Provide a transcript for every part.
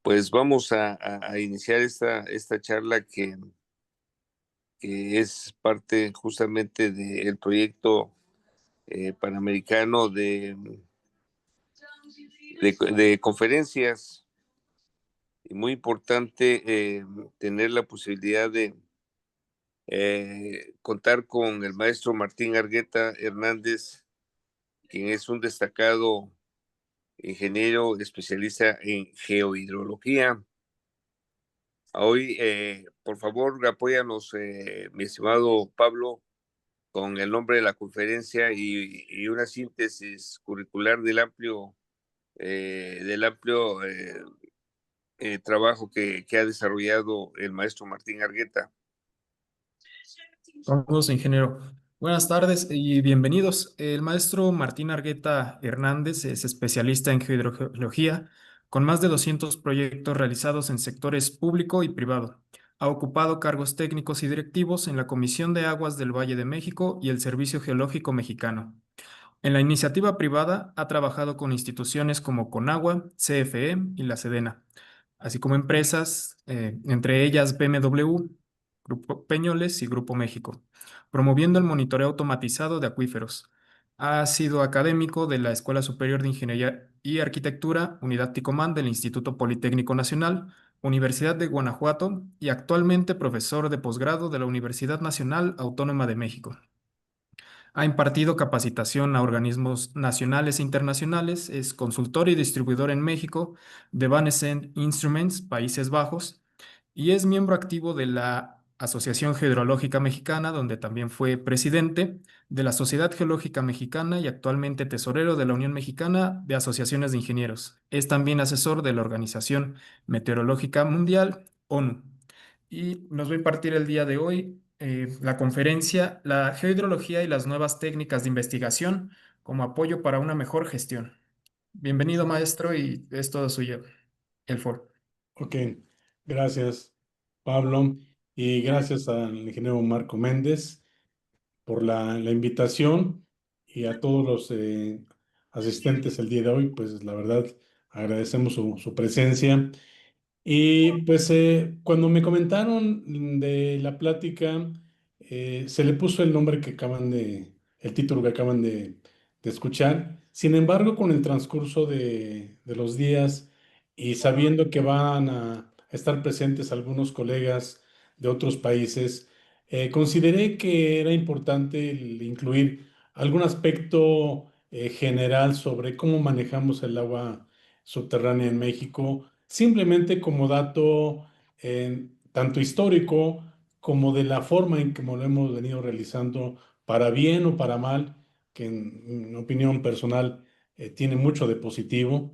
Pues vamos a iniciar esta charla que es parte justamente del proyecto panamericano de conferencias. Y muy importante tener la posibilidad de contar con el maestro Martín Argueta Hernández, quien es un destacado ingeniero especialista en geohidrología. Hoy, por favor, apóyanos, mi estimado Pablo, con el nombre de la conferencia y una síntesis curricular del amplio trabajo que ha desarrollado el maestro Martín Argueta. Saludos, ingeniero. Buenas tardes y bienvenidos. El maestro Martín Argueta Hernández es especialista en geohidrología, con más de 200 proyectos realizados en sectores público y privado. Ha ocupado cargos técnicos y directivos en la Comisión de Aguas del Valle de México y el Servicio Geológico Mexicano. En la iniciativa privada ha trabajado con instituciones como Conagua, CFE y la Sedena, así como empresas, entre ellas BMW, Grupo Peñoles y Grupo México, promoviendo el monitoreo automatizado de acuíferos. Ha sido académico de la Escuela Superior de Ingeniería y Arquitectura, Unidad Ticomán del Instituto Politécnico Nacional, Universidad de Guanajuato y actualmente profesor de posgrado de la Universidad Nacional Autónoma de México. Ha impartido capacitación a organismos nacionales e internacionales, es consultor y distribuidor en México de Vanessent Instruments, Países Bajos, y es miembro activo de la Asociación Geológica Mexicana, donde también fue presidente de la Sociedad Geológica Mexicana y actualmente tesorero de la Unión Mexicana de Asociaciones de Ingenieros. Es también asesor de la Organización Meteorológica Mundial, ONU. Y nos va a impartir el día de hoy la conferencia La geohidrología y las nuevas técnicas de investigación como apoyo para una mejor gestión. Bienvenido, maestro, y es todo suyo, el foro. Ok, gracias Pablo y gracias al ingeniero Marco Méndez por la invitación y a todos los asistentes el día de hoy, pues la verdad agradecemos su presencia. Y pues cuando me comentaron de la plática, se le puso el nombre el título que acaban de escuchar. Sin embargo, con el transcurso de los días y sabiendo que van a estar presentes algunos colegas de otros países, consideré que era importante el incluir algún aspecto general sobre cómo manejamos el agua subterránea en México, simplemente como dato tanto histórico como de la forma en que lo hemos venido realizando, para bien o para mal, que en opinión personal tiene mucho de positivo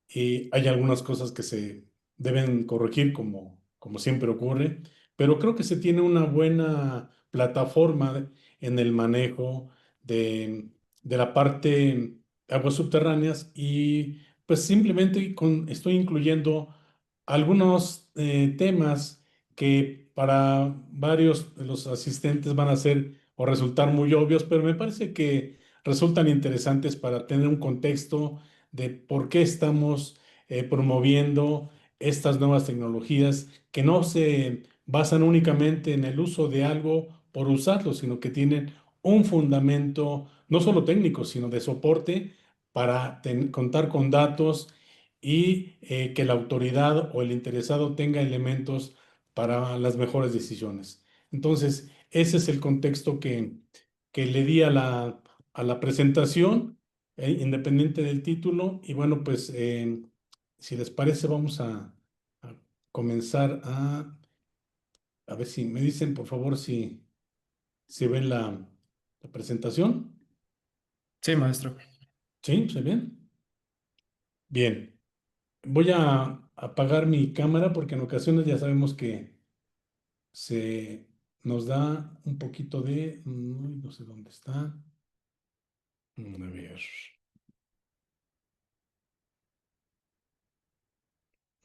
y hay algunas cosas que se deben corregir como siempre ocurre, pero creo que se tiene una buena plataforma en el manejo de la parte aguas subterráneas y pues simplemente estoy incluyendo algunos temas que para varios de los asistentes van a ser o resultar muy obvios, pero me parece que resultan interesantes para tener un contexto de por qué estamos promoviendo estas nuevas tecnologías que no se basan únicamente en el uso de algo por usarlo, sino que tienen un fundamento no solo técnico, sino de soporte para contar con datos y que la autoridad o el interesado tenga elementos para las mejores decisiones. Entonces, ese es el contexto que le di a la presentación, independiente del título. Y bueno, pues si les parece, vamos a comenzar a ver si me dicen, por favor, si ven la presentación. Sí, maestro. ¿Sí? ¿Se ven? Bien. Voy a apagar mi cámara porque en ocasiones ya sabemos que se nos da un poquito de... no sé dónde está. A ver.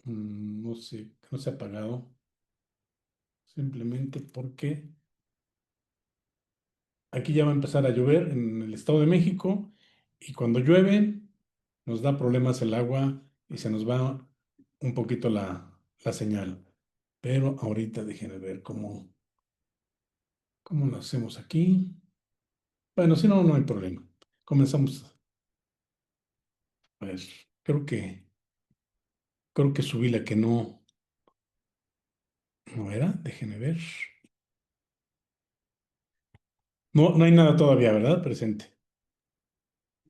No sé, no se ha apagado. Simplemente porque aquí ya va a empezar a llover en el Estado de México y cuando llueve nos da problemas el agua y se nos va un poquito la señal. Pero ahorita déjenme ver cómo lo hacemos aquí. Bueno, si no, no hay problema. Comenzamos. A ver, creo que subí la que no era. Déjenme ver. No, no hay nada todavía, ¿verdad? Presente.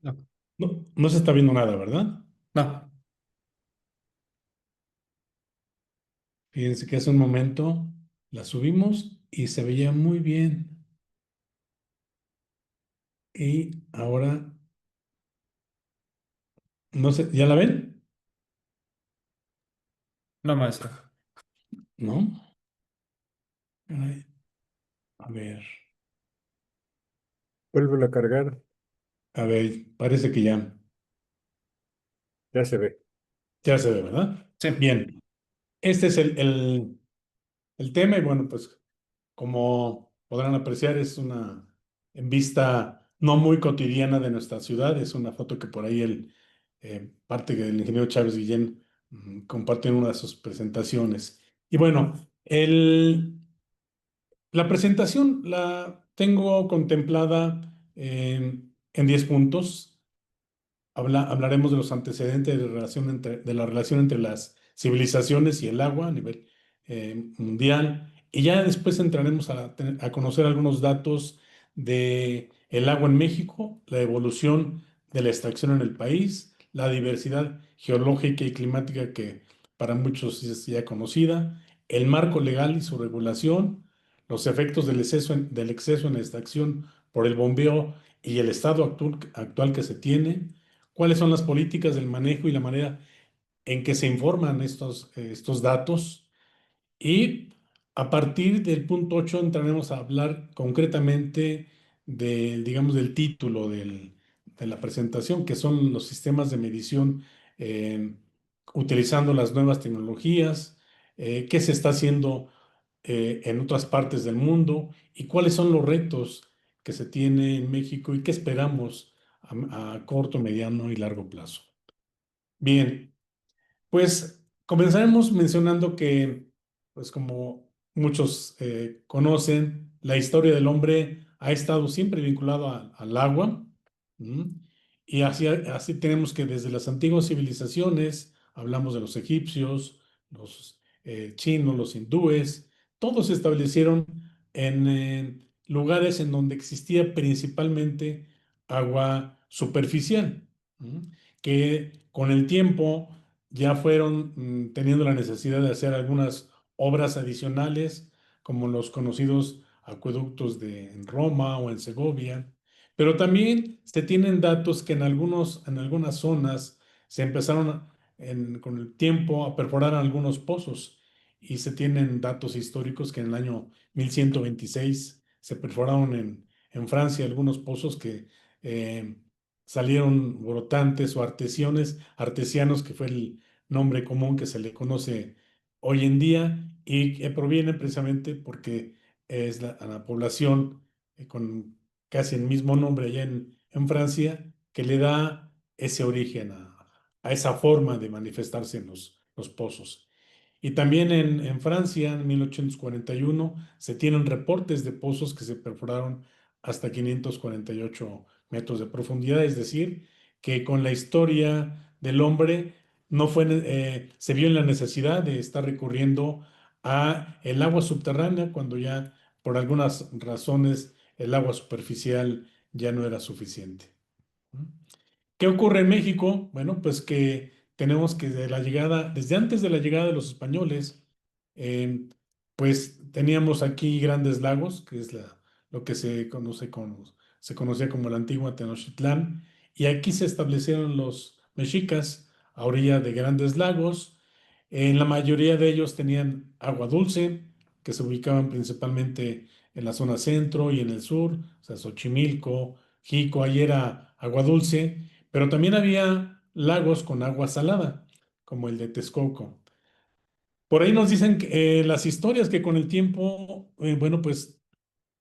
No, No, no se está viendo nada, ¿verdad? no, Fíjense que hace un momento la subimos y se veía muy bien. Y ahora, no sé, ¿ya la ven? no, maestro. ¿No? Caray, a ver, Vuélvelo a cargar, a ver, parece que ya se ve. ya se ve, ¿verdad? Sí, Bien, este es el tema y bueno, pues como podrán apreciar es una en vista no muy cotidiana de nuestra ciudad, es una foto que por ahí parte del ingeniero Chávez Guillén compartió en una de sus presentaciones. Y bueno, la presentación la tengo contemplada en 10 puntos. Hablaremos de los antecedentes de la relación entre las civilizaciones y el agua a nivel mundial. Y ya después entraremos a conocer algunos datos de el agua en México, la evolución de la extracción en el país, la diversidad geológica y climática que para muchos es ya conocida, el marco legal y su regulación, los efectos del exceso en la extracción por el bombeo y el estado actual que se tiene, cuáles son las políticas del manejo y la manera en que se informan estos datos. Y a partir del punto 8 entraremos a hablar concretamente digamos, del título de la presentación, que son los sistemas de medición eh, utilizando las nuevas tecnologías, qué se está haciendo en otras partes del mundo y cuáles son los retos que se tiene en México y qué esperamos a corto, mediano y largo plazo. Bien, pues comenzaremos mencionando que, pues como muchos conocen, la historia del hombre ha estado siempre vinculado al agua. ¿m? Y así tenemos que desde las antiguas civilizaciones, hablamos de los egipcios, los chinos, los hindúes, todos se establecieron en lugares en donde existía principalmente agua superficial, ¿m? Que con el tiempo ya fueron teniendo la necesidad de hacer algunas obras adicionales, como los conocidos acueductos en Roma o en Segovia, pero también se tienen datos que en algunas zonas se empezaron con el tiempo a perforar algunos pozos y se tienen datos históricos que en el año 1126 se perforaron en Francia algunos pozos que eh, salieron brotantes o artesianos, que fue el nombre común que se le conoce hoy en día y que proviene precisamente porque es la población con casi el mismo nombre allá en Francia que le da ese origen a esa forma de manifestarse en los pozos. Y también en Francia, en 1841, se tienen reportes de pozos que se perforaron hasta 548 metros de profundidad, es decir, que con la historia del hombre se vio en la necesidad de estar recurriendo a el agua subterránea cuando ya por algunas razones el agua superficial ya no era suficiente. ¿Qué ocurre en México? Bueno, pues que tenemos que desde antes de la llegada de los españoles, eh, pues teníamos aquí grandes lagos, que es lo que se conocía como la antigua Tenochtitlán, y aquí se establecieron los mexicas a orilla de grandes lagos. En la mayoría de ellos tenían agua dulce, que se ubicaban principalmente en la zona centro y en el sur, o sea, Xochimilco, Jico, ahí era agua dulce, pero también había lagos con agua salada, como el de Texcoco. Por ahí nos dicen las historias que con el tiempo, bueno, pues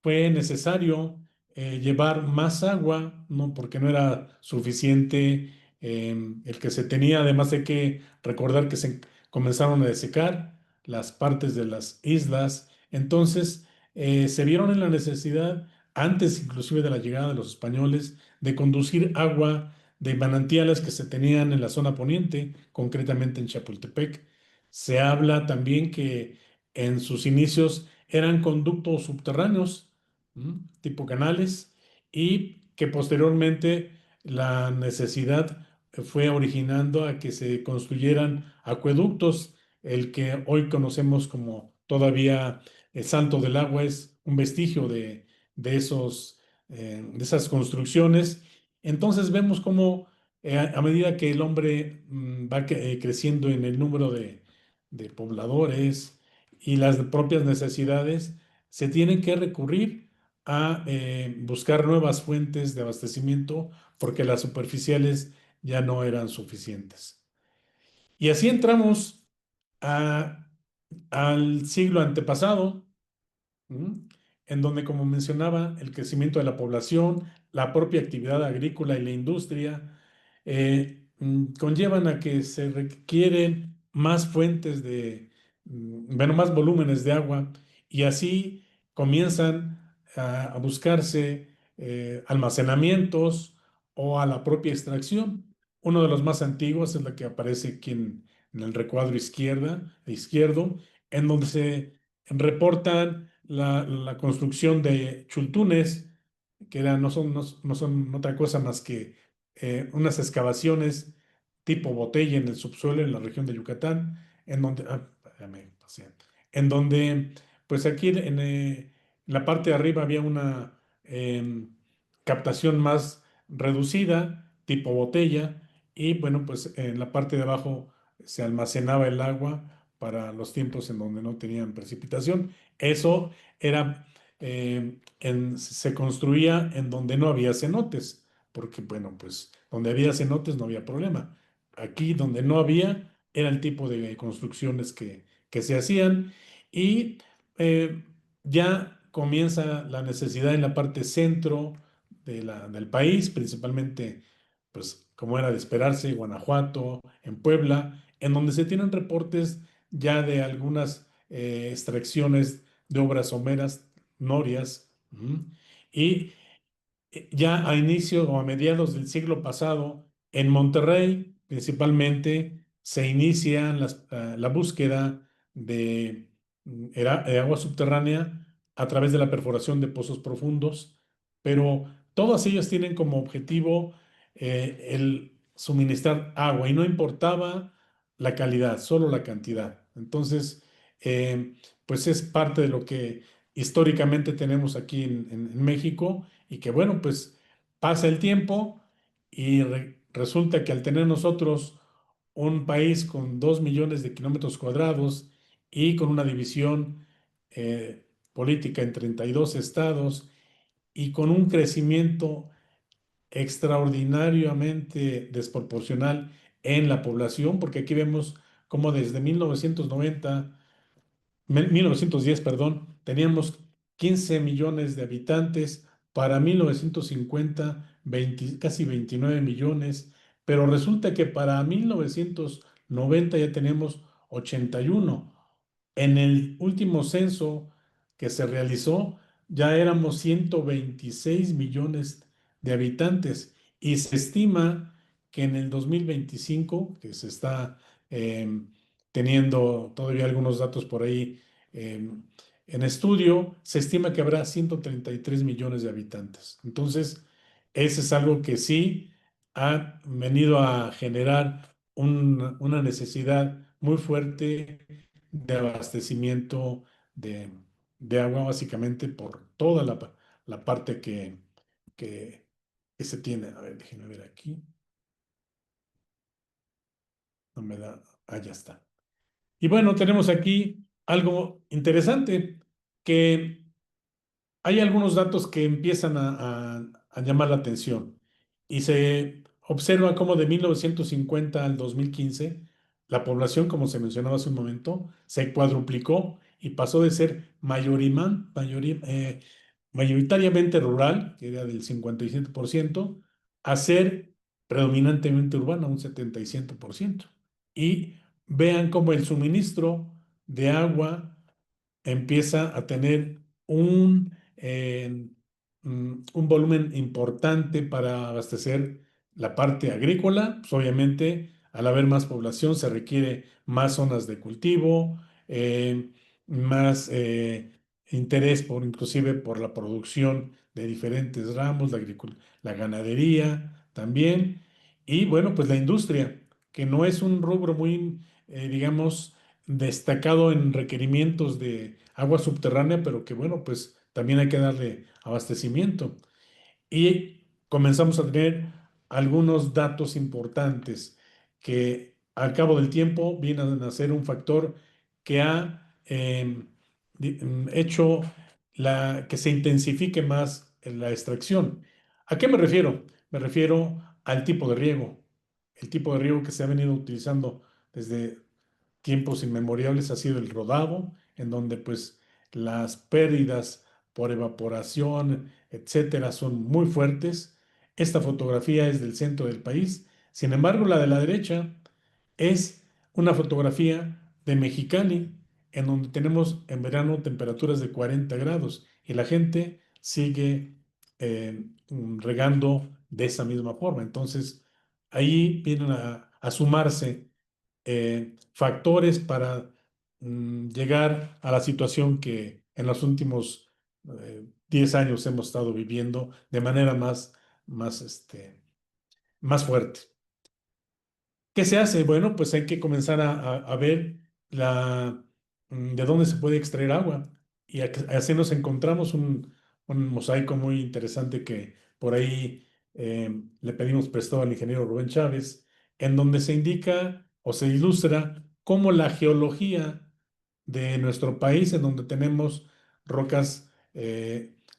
fue necesario llevar más agua, ¿no? Porque no era suficiente el que se tenía, además de que recordar que se comenzaron a desecar las partes de las islas. Entonces, se vieron en la necesidad, antes inclusive de la llegada de los españoles, de conducir agua de manantiales que se tenían en la zona poniente, concretamente en Chapultepec. Se habla también que en sus inicios eran conductos subterráneos, tipo canales, y que posteriormente la necesidad fue originando a que se construyeran acueductos. El que hoy conocemos como todavía el Salto del Agua es un vestigio de esas construcciones. Entonces vemos cómo a medida que el hombre va creciendo en el número de pobladores y las propias necesidades, se tienen que recurrir a buscar nuevas fuentes de abastecimiento porque las superficiales ya no eran suficientes. Y así entramos a- al siglo antepasado, en donde, como mencionaba, el crecimiento de la población, la propia actividad agrícola y la industria conllevan a que se requieren más fuentes bueno, más volúmenes de agua, y así comienzan a buscarse almacenamientos o a la propia extracción. Uno de los más antiguos es la que aparece aquí en el recuadro izquierdo, en donde se reportan la construcción de chultunes, que no son otra cosa más que unas excavaciones tipo botella en el subsuelo en la región de Yucatán, en donde, espérame, pasé. En donde, pues aquí en la parte de arriba había una captación más reducida, tipo botella, y bueno, pues en la parte de abajo se almacenaba el agua para los tiempos en donde no tenían precipitación. Eso era, se construía en donde no había cenotes, porque bueno, pues donde había cenotes no había problema. Aquí donde no había, era el tipo de construcciones que se hacían, y eh, ya comienza la necesidad en la parte centro del país, principalmente, pues como era de esperarse, Guanajuato, en Puebla, en donde se tienen reportes ya de algunas extracciones de obras someras, norias, y ya a inicio o a mediados del siglo pasado, en Monterrey principalmente, se inicia la búsqueda de agua subterránea a través de la perforación de pozos profundos, pero todas ellas tienen como objetivo el suministrar agua, y no importaba la calidad, solo la cantidad. Entonces, pues es parte de lo que históricamente tenemos aquí en México, y que bueno, pues pasa el tiempo y resulta que al tener nosotros un país con 2 millones de kilómetros cuadrados y con una división política en 32 estados y con un crecimiento extraordinariamente desproporcional en la población, porque aquí vemos cómo desde 1910, perdón, teníamos 15 millones de habitantes, para 1950 casi 29 millones, pero resulta que para 1990 ya tenemos 81. En el último censo que se realizó ya éramos 126 millones de habitantes, y se estima que en el 2025, que se está teniendo todavía algunos datos por ahí en estudio, se estima que habrá 133 millones de habitantes. Entonces, ese es algo que sí ha venido a generar una necesidad muy fuerte de abastecimiento de, de agua, básicamente por toda la parte que, que se tiene. A ver, déjenme ver aquí. No me da. Ah, ya está. Y bueno, tenemos aquí algo interesante, que hay algunos datos que empiezan a llamar la atención, y se observa cómo de 1950 al 2015 la población, como se mencionaba hace un momento, se cuadruplicó y pasó de ser mayoritariamente rural, que era del 57%, a ser predominantemente urbana, un 77%. Y vean cómo el suministro de agua empieza a tener un volumen importante para abastecer la parte agrícola. Pues obviamente, al haber más población, se requiere más zonas de cultivo, más interés inclusive por la producción de diferentes ramos, la ganadería también. Y bueno, pues la industria, que no es un rubro muy, digamos, destacado en requerimientos de agua subterránea, pero que bueno, pues también hay que darle abastecimiento. Y comenzamos a tener algunos datos importantes que al cabo del tiempo vienen a ser un factor que ha hecho que se intensifique más en la extracción. ¿A qué me refiero? Me refiero al tipo de riego. El tipo de riego que se ha venido utilizando desde tiempos inmemoriales ha sido el rodado, en donde pues las pérdidas por evaporación, etcétera, son muy fuertes. Esta fotografía es del centro del país. Sin embargo, la de la derecha es una fotografía de Mexicali, en donde tenemos en verano temperaturas de 40 grados y la gente sigue regando de esa misma forma. Entonces, ahí vienen a sumarse factores para llegar a la situación que en los últimos 10 años hemos estado viviendo de manera más fuerte. ¿Qué se hace? Bueno, pues hay que comenzar a ver de dónde se puede extraer agua. Y así nos encontramos un mosaico muy interesante que por ahí le pedimos prestado al ingeniero Rubén Chávez, en donde se indica o se ilustra cómo la geología de nuestro país, en donde tenemos rocas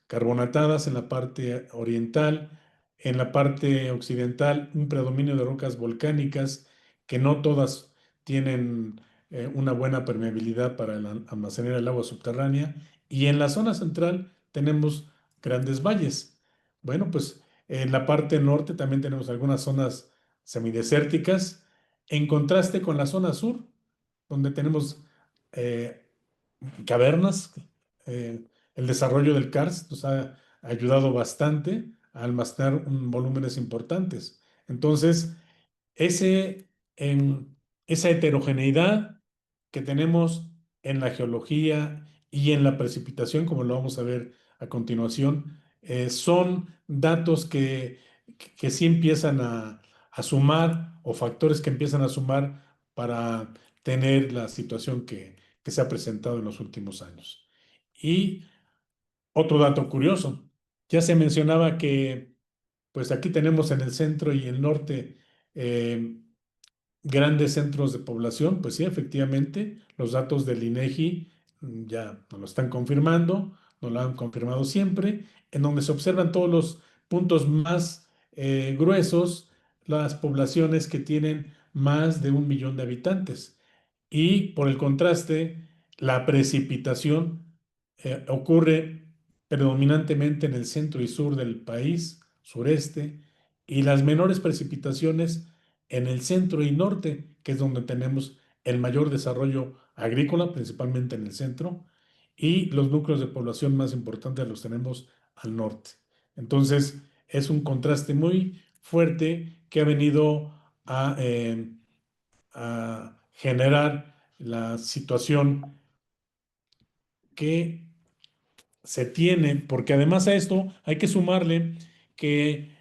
carbonatadas en la parte oriental, en la parte occidental un predominio de rocas volcánicas que no todas tienen una buena permeabilidad para almacenar el agua subterránea, y en la zona central tenemos grandes valles. Bueno, pues en la parte norte también tenemos algunas zonas semidesérticas, en contraste con la zona sur, donde tenemos eh, cavernas. eh, el desarrollo del CARS nos ha ayudado bastante a almacenar volúmenes importantes. Entonces, ese, esa heterogeneidad que tenemos en la geología y en la precipitación, como lo vamos a ver a continuación, son datos que sí empiezan a sumar, o factores que empiezan a sumar para tener la situación que se ha presentado en los últimos años. Y otro dato curioso, ya se mencionaba que pues aquí tenemos en el centro y el norte eh, grandes centros de población. Pues sí, efectivamente, los datos del INEGI ya nos lo están confirmando, nos lo han confirmado siempre, en donde se observan todos los puntos más gruesos, las poblaciones que tienen más de 1 millón de habitantes. Y por el contraste, la precipitación ocurre predominantemente en el centro y sur del país, sureste, y las menores precipitaciones en el centro y norte, que es donde tenemos el mayor desarrollo agrícola, principalmente en el centro, y los núcleos de población más importantes los tenemos al norte. Entonces, es un contraste muy fuerte que ha venido a generar la situación que se tiene, porque además a esto hay que sumarle que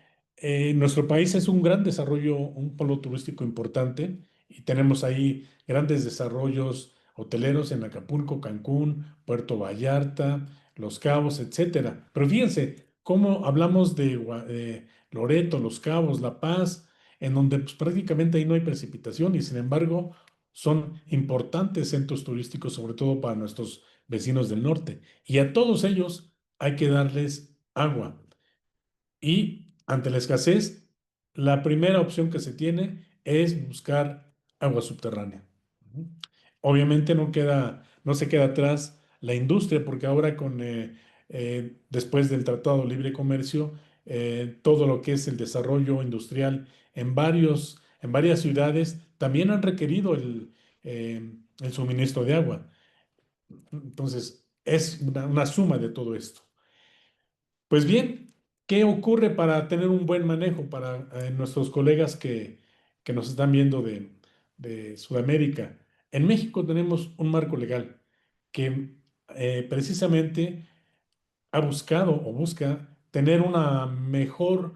nuestro país es un gran desarrollo, un polo turístico importante, y tenemos ahí grandes desarrollos hoteleros en Acapulco, Cancún, Puerto Vallarta, Los Cabos, etcétera. Pero fíjense cómo hablamos de Loreto, Los Cabos, La Paz, en donde pues, prácticamente ahí no hay precipitación, y sin embargo son importantes centros turísticos, sobre todo para nuestros vecinos del norte. Y a todos ellos hay que darles agua. Y ante la escasez, la primera opción que se tiene es buscar agua subterránea. Obviamente no se queda atrás la industria, porque ahora después del Tratado de Libre Comercio, todo lo que es el desarrollo industrial en varias ciudades también han requerido el suministro de agua. Entonces, es una suma de todo esto. Pues bien, ¿qué ocurre para tener un buen manejo para nuestros colegas que nos están viendo de Sudamérica? En México tenemos un marco legal que precisamente ha buscado o busca tener un mejor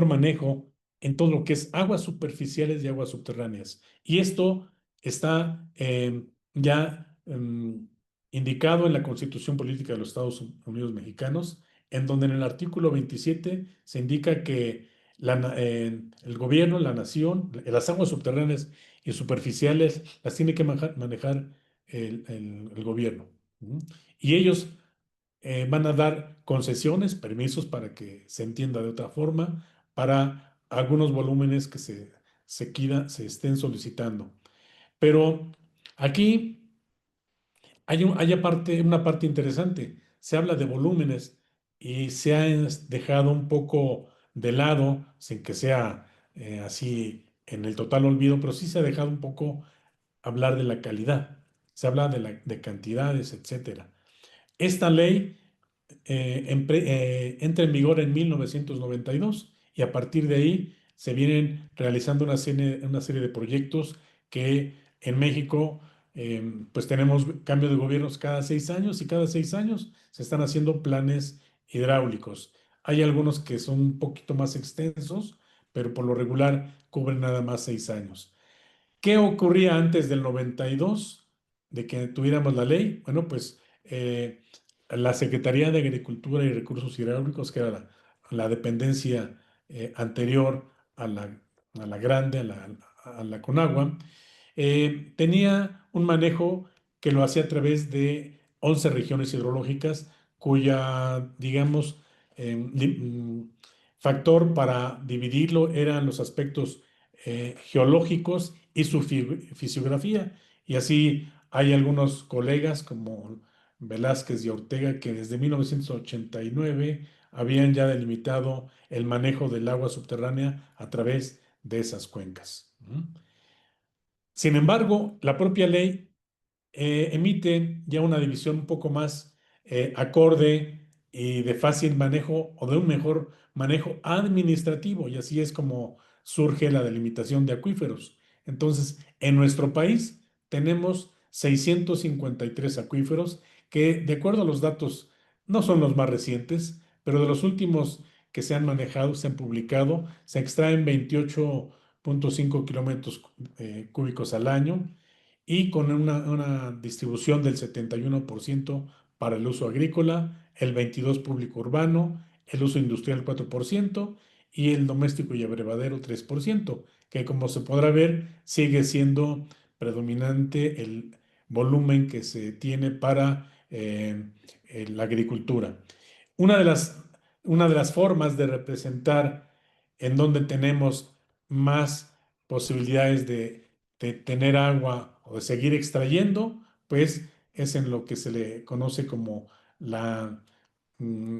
manejo en todo lo que es aguas superficiales y aguas subterráneas. Y esto está ya indicado en la Constitución Política de los Estados Unidos Mexicanos, en donde en el artículo 27 se indica que el gobierno, la nación, las aguas subterráneas y superficiales las tiene que manejar el gobierno. ¿Mm? Y ellos van a dar concesiones, permisos para que se entienda de otra forma, para algunos volúmenes que se estén solicitando. Pero aquí una parte interesante. Se habla de volúmenes y se ha dejado un poco de lado, sin que sea así en el total olvido, pero sí se ha dejado un poco hablar de la calidad. Se habla de cantidades, etcétera. Esta ley entra en vigor en 1992 y a partir de ahí se vienen realizando una serie de proyectos que en México pues tenemos cambio de gobiernos cada 6 años y cada 6 años se están haciendo planes hidráulicos. Hay algunos que son un poquito más extensos, pero por lo regular cubren nada más 6 años. ¿Qué ocurría antes del 92, de que tuviéramos la ley? Bueno, pues la Secretaría de Agricultura y Recursos Hidráulicos, que era la dependencia anterior a la grande, a la Conagua, tenía un manejo que lo hacía a través de 11 regiones hidrológicas, cuya, digamos, factor para dividirlo eran los aspectos geológicos y su fisiografía. Y así hay algunos colegas como Velázquez y Ortega que desde 1989 habían ya delimitado el manejo del agua subterránea a través de esas cuencas. Sin embargo, la propia ley emite ya una división un poco más acorde y de fácil manejo o de un mejor manejo administrativo, y así es como surge la delimitación de acuíferos. Entonces, en nuestro país tenemos 653 acuíferos que, de acuerdo a los datos, no son los más recientes, pero de los últimos que se han manejado, se han publicado, se extraen 28.5 kilómetros cúbicos al año y con una distribución del 71% para el uso agrícola, el 22% público urbano, el uso industrial 4% y el doméstico y abrevadero 3%, que como se podrá ver sigue siendo predominante el volumen que se tiene para la agricultura. Una de las, una de las formas de representar en donde tenemos más posibilidades de tener agua o de seguir extrayendo, pues es en lo que se le conoce como mm,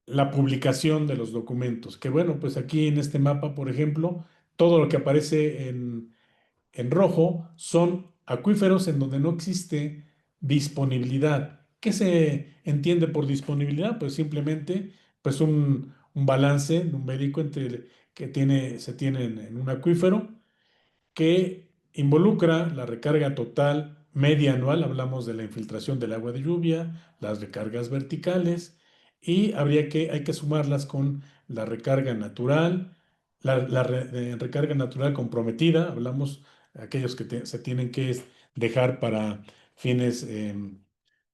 la publicación de los documentos. Que bueno, pues aquí en este mapa, por ejemplo, todo lo que aparece en rojo son acuíferos en donde no existe disponibilidad. ¿Qué se entiende por disponibilidad? Pues simplemente pues un balance numérico entre se tiene en un acuífero que involucra la recarga total media anual, hablamos de la infiltración del agua de lluvia, las recargas verticales, y hay que sumarlas con la recarga natural, recarga natural comprometida, hablamos de aquellos que se tienen que dejar para fines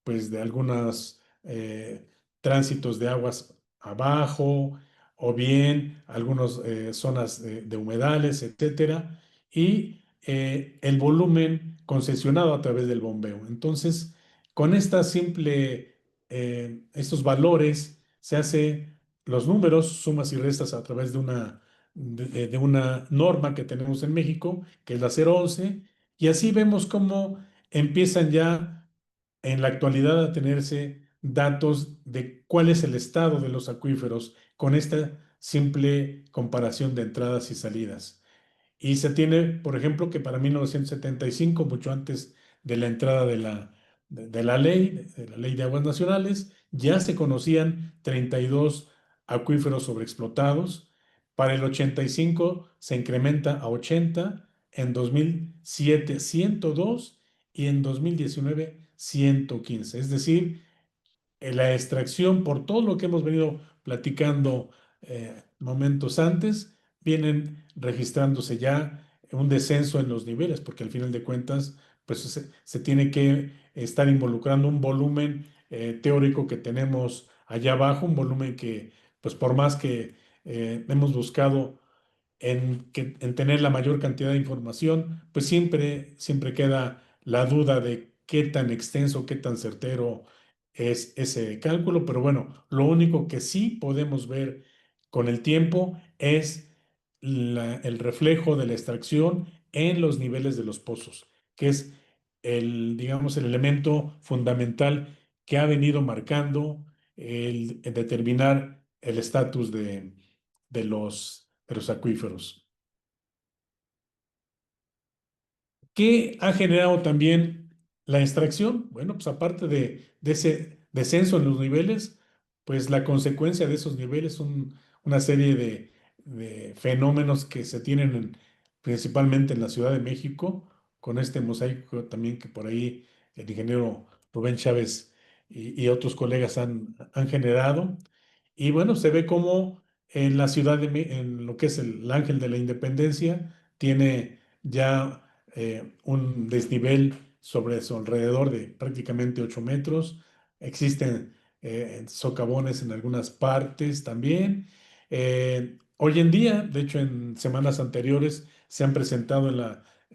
pues de algunos tránsitos de aguas abajo o bien algunas zonas de humedales, etcétera, y el volumen concesionado a través del bombeo. Entonces, con estos valores se hace los números, sumas y restas a través de una norma que tenemos en México, que es la 011, y así vemos cómo empiezan ya en la actualidad a tenerse datos de cuál es el estado de los acuíferos con esta simple comparación de entradas y salidas. Y se tiene, por ejemplo, que para 1975, mucho antes de la entrada de la ley de aguas nacionales, ya se conocían 32 acuíferos sobreexplotados. Para el 85 se incrementa a 80, en 2007 102 y en 2019 115. Es decir, la extracción, por todo lo que hemos venido platicando momentos antes, vienen registrándose ya un descenso en los niveles, porque al final de cuentas, pues se tiene que estar involucrando un volumen teórico que tenemos allá abajo, un volumen que, pues por más que hemos buscado en tener la mayor cantidad de información, pues siempre queda la duda de qué tan extenso, qué tan certero es ese cálculo, pero bueno, lo único que sí podemos ver con el tiempo es el reflejo de la extracción en los niveles de los pozos, que es digamos, el elemento fundamental que ha venido marcando el determinar el estatus de los acuíferos. ¿Qué ha generado también la extracción? Bueno, pues aparte de ese descenso en los niveles, pues la consecuencia de esos niveles son una serie de fenómenos que se tienen principalmente en la Ciudad de México, con este mosaico también que por ahí el ingeniero Rubén Chávez y otros colegas han generado. Y bueno, se ve como en la ciudad en lo que es el Ángel de la Independencia, tiene ya un desnivel sobre su alrededor de prácticamente 8 metros. Existen socavones en algunas partes también. Hoy en día, de hecho, en semanas anteriores se han presentado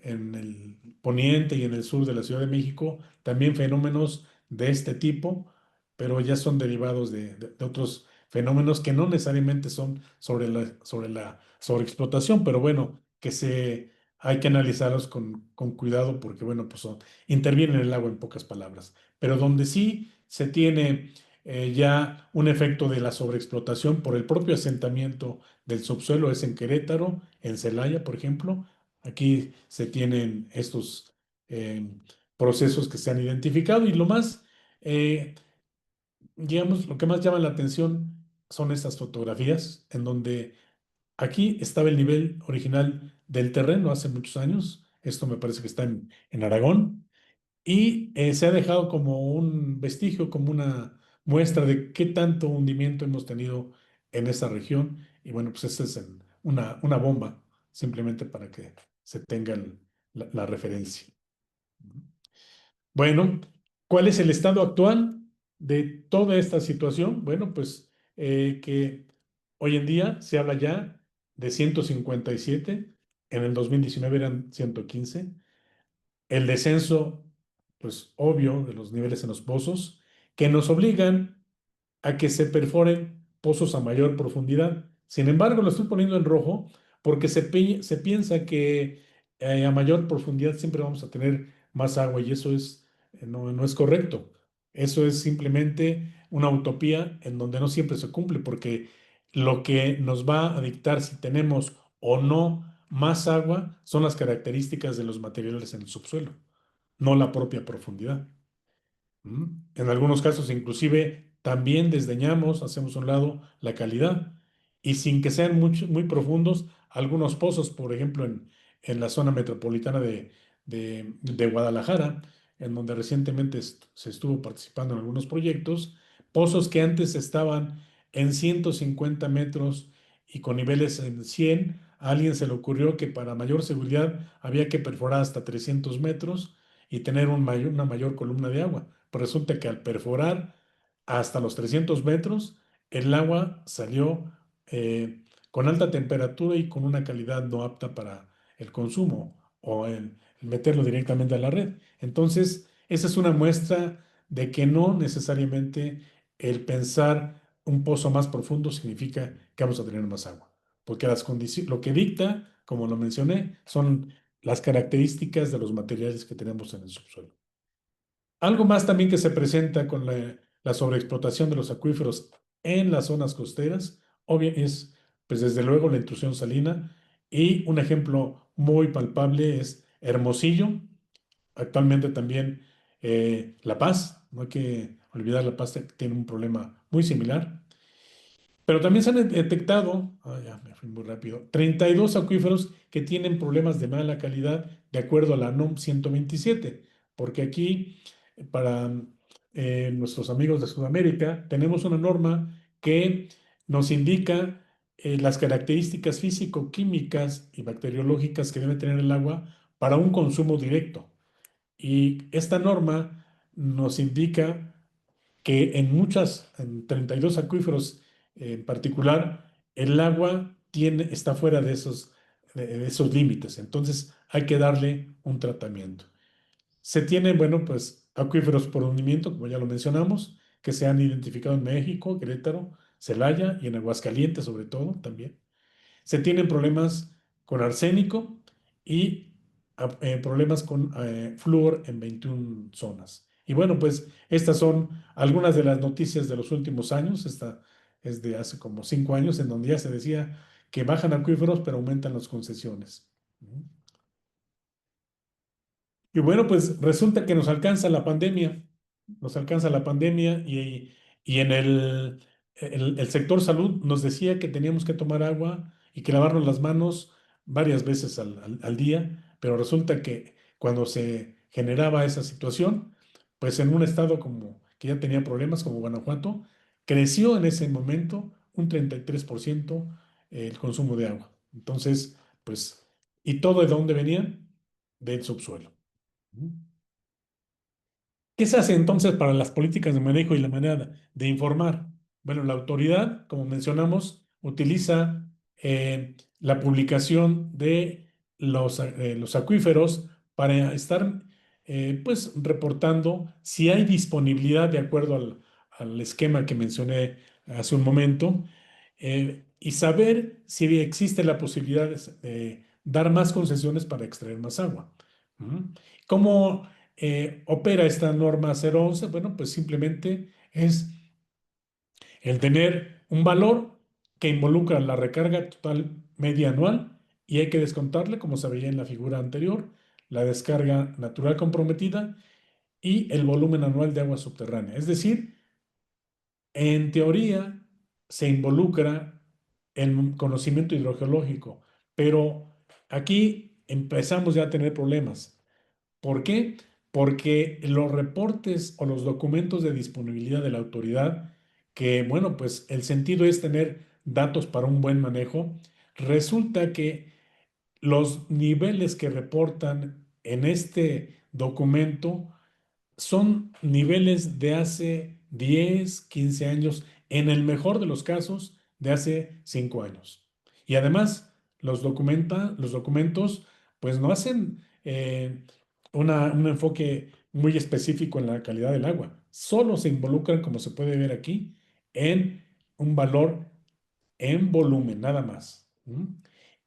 en el poniente y en el sur de la Ciudad de México también fenómenos de este tipo, pero ya son derivados de otros fenómenos que no necesariamente son sobre la sobreexplotación, pero bueno, hay que analizarlos con cuidado porque, bueno, pues intervienen en el agua en pocas palabras. Pero donde sí se tiene ya un efecto de la sobreexplotación por el propio asentamiento del subsuelo es en Querétaro, en Celaya, por ejemplo. Aquí se tienen estos eh, procesos que se han identificado y eh, digamos, lo que más llama la atención son estas fotografías en donde aquí estaba el nivel original del terreno hace muchos años. Esto me parece que está en Aragón. Y se ha dejado como un vestigio, como una muestra de qué tanto hundimiento hemos tenido en esa región. Y bueno, pues esta es una bomba, simplemente para que se tenga la referencia. Bueno, ¿cuál es el estado actual de toda esta situación? Bueno, pues que hoy en día se habla ya de 157, en el 2019 eran 115. El descenso, pues obvio, de los niveles en los pozos, que nos obligan a que se perforen pozos a mayor profundidad. Sin embargo, lo estoy poniendo en rojo porque se piensa que a mayor profundidad siempre vamos a tener más agua y eso no es correcto. Eso es simplemente una utopía en donde no siempre se cumple porque lo que nos va a dictar si tenemos o no más agua son las características de los materiales en el subsuelo, no la propia profundidad. En algunos casos, inclusive, también desdeñamos, hacemos a un lado la calidad. Y sin que sean muy profundos, algunos pozos, por ejemplo, en la zona metropolitana de Guadalajara, en donde recientemente se estuvo participando en algunos proyectos, pozos que antes estaban en 150 metros y con niveles en 100, a alguien se le ocurrió que para mayor seguridad había que perforar hasta 300 metros y tener una mayor columna de agua. Pues resulta que al perforar hasta los 300 metros, el agua salió con alta temperatura y con una calidad no apta para el consumo o el meterlo directamente a la red. Entonces, esa es una muestra de que no necesariamente el pensar un pozo más profundo significa que vamos a tener más agua, porque lo que dicta, como lo mencioné, son las características de los materiales que tenemos en el subsuelo. Algo más también que se presenta con la sobreexplotación de los acuíferos en las zonas costeras, obvio, es, pues desde luego, la intrusión salina y un ejemplo muy palpable es Hermosillo, actualmente también La Paz, no hay que olvidar La Paz tiene un problema muy similar. Pero también se han detectado, ya me fui muy rápido, 32 acuíferos que tienen problemas de mala calidad de acuerdo a la NOM 127, porque aquí, para nuestros amigos de Sudamérica, tenemos una norma que nos indica las características físico-químicas y bacteriológicas que debe tener el agua para un consumo directo. Y esta norma nos indica que en 32 acuíferos en particular, el agua está fuera de esos límites. Entonces hay que darle un tratamiento. Se tienen, bueno, pues acuíferos por hundimiento, como ya lo mencionamos, que se han identificado en México, Querétaro, Celaya y en Aguascalientes sobre todo también. Se tienen problemas con arsénico y problemas con flúor en 21 zonas. Y bueno, pues estas son algunas de las noticias de los últimos años. Esta es de hace como 5 años, en donde ya se decía que bajan acuíferos, pero aumentan las concesiones. Y bueno, pues resulta que nos alcanza la pandemia y en el sector salud nos decía que teníamos que tomar agua y que lavarnos las manos varias veces al día, pero resulta que cuando se generaba esa situación, pues en un estado como que ya tenía problemas como Guanajuato, creció en ese momento un 33% el consumo de agua. Entonces, pues, ¿y todo de dónde venía? Del subsuelo. ¿Qué se hace entonces para las políticas de manejo y la manera de informar? Bueno, la autoridad, como mencionamos, utiliza la publicación de los acuíferos para estar pues reportando si hay disponibilidad de acuerdo al esquema que mencioné hace un momento y saber si existe la posibilidad de dar más concesiones para extraer más agua. ¿Mm? ¿Cómo opera esta norma 011? Bueno, pues simplemente es el tener un valor que involucra la recarga total media anual y hay que descontarle, como se veía en la figura anterior, la descarga natural comprometida y el volumen anual de agua subterránea. Es decir, en teoría se involucra el conocimiento hidrogeológico, pero aquí empezamos ya a tener problemas. ¿Por qué? Porque los reportes o los documentos de disponibilidad de la autoridad, que bueno, pues el sentido es tener datos para un buen manejo, resulta que los niveles que reportan en este documento son niveles de hace 10, 15 años, en el mejor de los casos, de hace 5 años. Y además, los documentos, pues no hacen un enfoque muy específico en la calidad del agua. Solo se involucran, como se puede ver aquí, en un valor en volumen, nada más.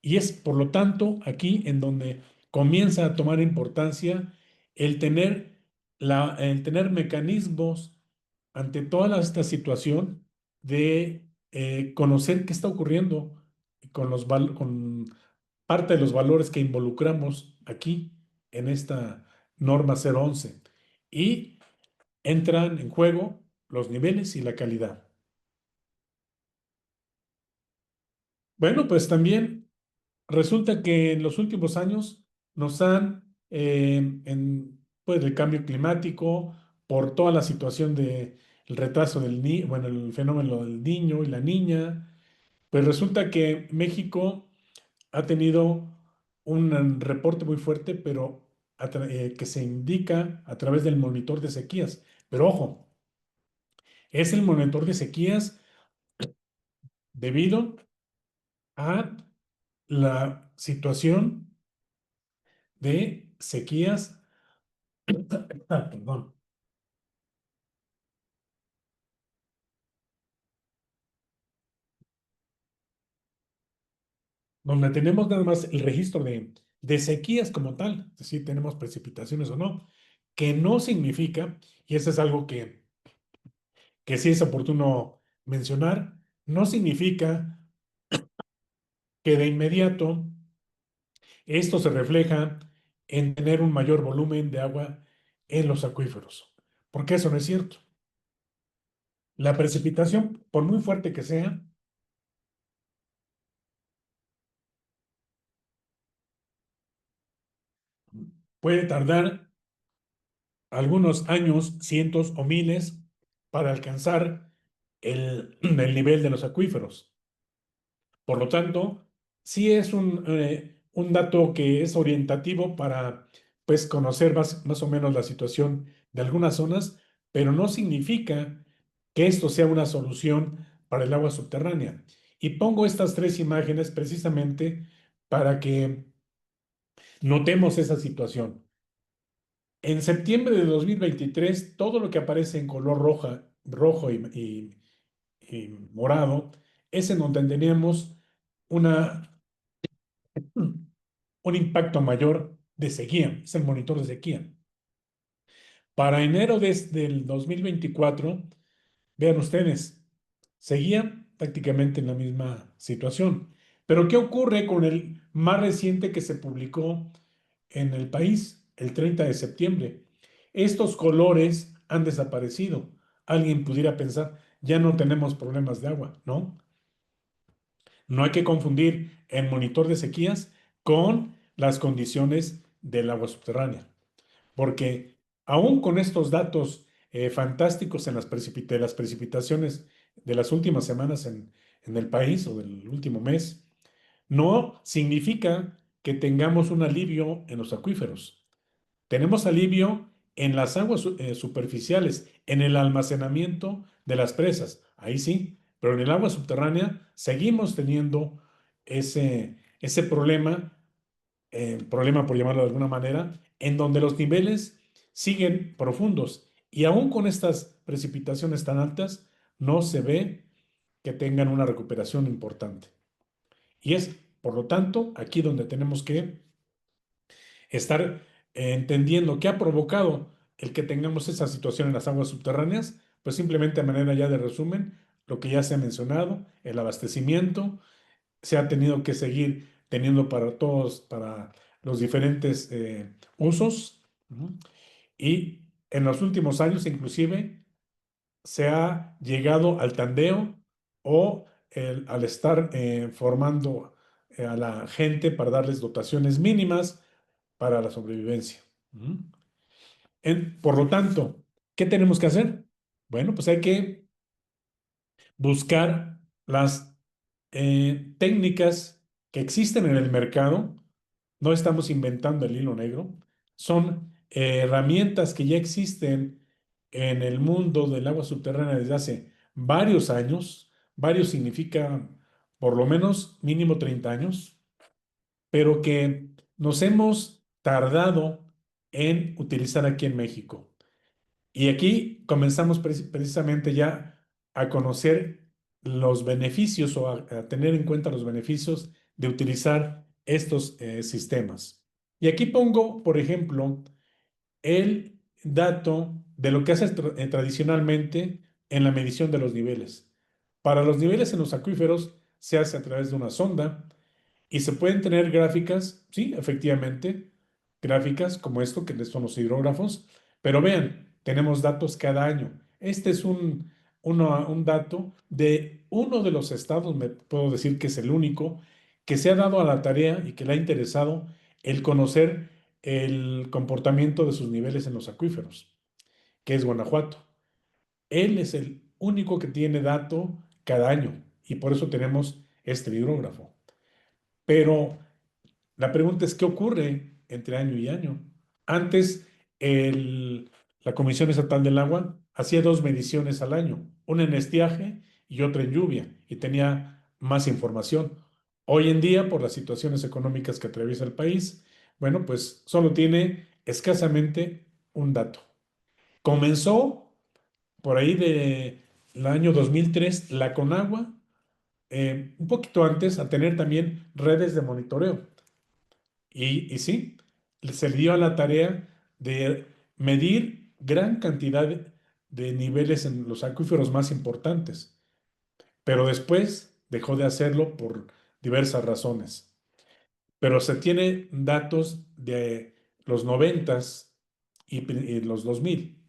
Y es, por lo tanto, aquí en donde comienza a tomar importancia el tener, el tener mecanismos ante toda esta situación de conocer qué está ocurriendo con parte de los valores que involucramos aquí en esta norma 011. Y entran en juego los niveles y la calidad. Bueno, pues también resulta que en los últimos años nos han, pues, el cambio climático, por toda la situación del retraso bueno, el fenómeno del niño y la niña, pues resulta que México ha tenido un reporte muy fuerte, pero que se indica a través del monitor de sequías. Pero ojo, es el monitor de sequías debido a la situación de sequías, perdón, donde tenemos nada más el registro de sequías como tal, es decir, tenemos precipitaciones o no, que no significa, y eso es algo que sí es oportuno mencionar, no significa que de inmediato Esto se refleja en tener un mayor volumen de agua en los acuíferos, porque eso no es cierto. La precipitación, por muy fuerte que sea, puede tardar algunos años, cientos o miles, para alcanzar el nivel de los acuíferos. Por lo tanto, sí es un dato que es orientativo para, pues, conocer más o menos la situación de algunas zonas, pero no significa que esto sea una solución para el agua subterránea. Y pongo estas tres imágenes precisamente para que notemos esa situación. En septiembre de 2023, todo lo que aparece en color rojo y morado es en donde teníamos una un impacto mayor de sequía, es el monitor de sequía. Para enero del 2024, vean ustedes, seguía prácticamente en la misma situación. Pero ¿qué ocurre con el más reciente que se publicó en el país, el 30 de septiembre? Estos colores han desaparecido. Alguien pudiera pensar, ya no tenemos problemas de agua, ¿no? No hay que confundir el monitor de sequías con las condiciones del agua subterránea, porque aún con estos datos fantásticos en de las precipitaciones de las últimas semanas en el país o del último mes, no significa que tengamos un alivio en los acuíferos. Tenemos alivio en las aguas superficiales, en el almacenamiento de las presas, ahí sí, pero en el agua subterránea seguimos teniendo ese problema por llamarlo de alguna manera, en donde los niveles siguen profundos y aún con estas precipitaciones tan altas, no se ve que tengan una recuperación importante. Y es, por lo tanto, aquí donde tenemos que estar entendiendo qué ha provocado el que tengamos esa situación en las aguas subterráneas, pues simplemente a manera ya de resumen, lo que ya se ha mencionado, el abastecimiento, se ha tenido que seguir teniendo para todos, para los diferentes usos. Y en los últimos años, inclusive, se ha llegado al tandeo o al estar formando a la gente para darles dotaciones mínimas para la sobrevivencia. Por lo tanto, ¿qué tenemos que hacer? Bueno, pues hay que buscar las técnicas que existen en el mercado. No estamos inventando el hilo negro. Son herramientas que ya existen en el mundo del agua subterránea desde hace varios años. Varios significa por lo menos mínimo 30 años, pero que nos hemos tardado en utilizar aquí en México. Y aquí comenzamos precisamente ya a conocer los beneficios o a tener en cuenta los beneficios de utilizar estos sistemas. Y aquí pongo, por ejemplo, el dato de lo que hace tradicionalmente en la medición de los niveles. Para los niveles en los acuíferos se hace a través de una sonda y se pueden tener gráficas, sí, efectivamente, gráficas como esto, que son los hidrógrafos, pero vean, tenemos datos cada año. Este es un dato de uno de los estados, me puedo decir que es el único, que se ha dado a la tarea y que le ha interesado el conocer el comportamiento de sus niveles en los acuíferos, que es Guanajuato. Él es el único que tiene dato cada año y por eso tenemos este hidrógrafo. Pero la pregunta es, ¿qué ocurre entre año y año? Antes, la Comisión Estatal del Agua hacía dos mediciones al año, una en estiaje y otra en lluvia, y tenía más información. Hoy en día, por las situaciones económicas que atraviesa el país, bueno, pues solo tiene escasamente un dato. Comenzó por ahí del año 2003 la Conagua, un poquito antes, a tener también redes de monitoreo. Y sí, se le dio a la tarea de medir gran cantidad de niveles en los acuíferos más importantes, pero después dejó de hacerlo por diversas razones. pero se tiene datos de los 90s y los 2000.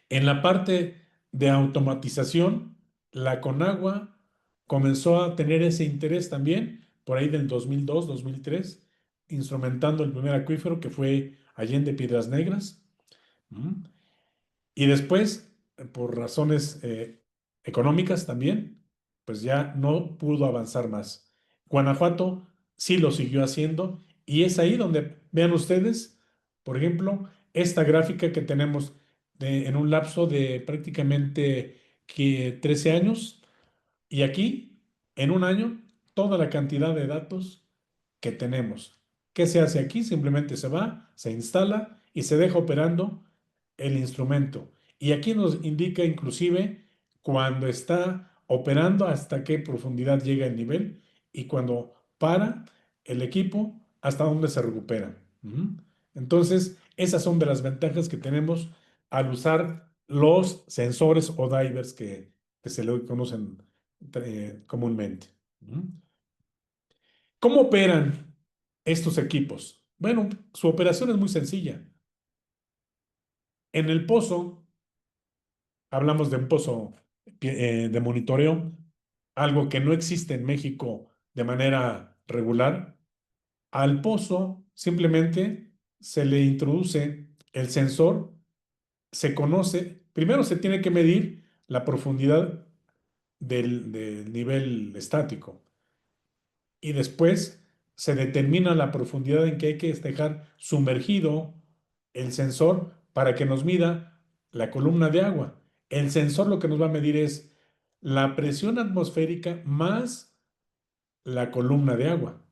En la parte de automatización, la Conagua comenzó a tener ese interés también por ahí del 2002, 2003, instrumentando el primer acuífero que fue Allende Piedras Negras. ¿Mm? Y después, por razones económicas también, pues ya no pudo avanzar más. Guanajuato sí lo siguió haciendo y es ahí donde vean ustedes, por ejemplo, esta gráfica que tenemos en un lapso de prácticamente 13 años y aquí, en un año, toda la cantidad de datos que tenemos. ¿Qué se hace aquí? Simplemente se va, se instala y se deja operando el instrumento. Y aquí nos indica inclusive cuando está operando hasta qué profundidad llega el nivel y cuando para el equipo hasta dónde se recupera. Entonces, esas son de las ventajas que tenemos al usar los sensores o divers que se le conocen comúnmente. ¿Cómo operan estos equipos? Bueno, su operación es muy sencilla. En el pozo, hablamos de un pozo de monitoreo, algo que no existe en México de manera regular. Al pozo simplemente se le introduce el sensor, se conoce, primero se tiene que medir la profundidad del nivel estático y después se determina la profundidad en que hay que dejar sumergido el sensor para que nos mida la columna de agua. El sensor lo que nos va a medir es la presión atmosférica más la columna de agua.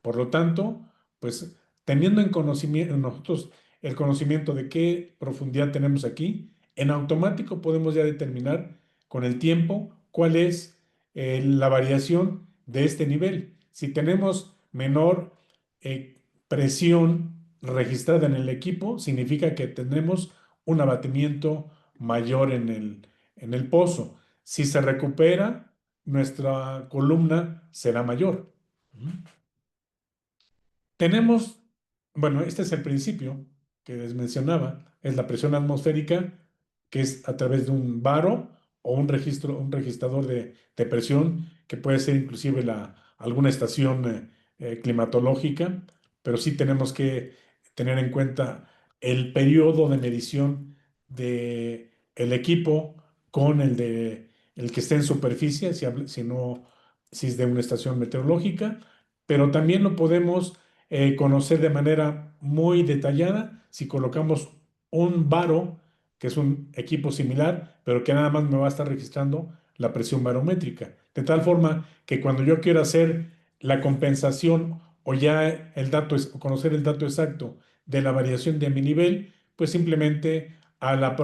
Por lo tanto, pues teniendo en conocimiento nosotros el conocimiento de qué profundidad tenemos aquí, en automático podemos ya determinar con el tiempo cuál es la variación de este nivel. Si tenemos menor presión registrada en el equipo, significa que tenemos un abatimiento mayor en el pozo. Si se recupera, nuestra columna será mayor. Tenemos, bueno, este es el principio que les mencionaba, es la presión atmosférica, que es a través de un varo o un registrador de presión, que puede ser inclusive alguna estación climatológica, pero sí tenemos que tener en cuenta el periodo de medición de el equipo con el que esté en superficie, si es de una estación meteorológica, pero también lo podemos conocer de manera muy detallada si colocamos un varo, que es un equipo similar, pero que nada más me va a estar registrando la presión barométrica. De tal forma que cuando yo quiero hacer la compensación o ya conocer el dato exacto de la variación de mi nivel, pues simplemente a la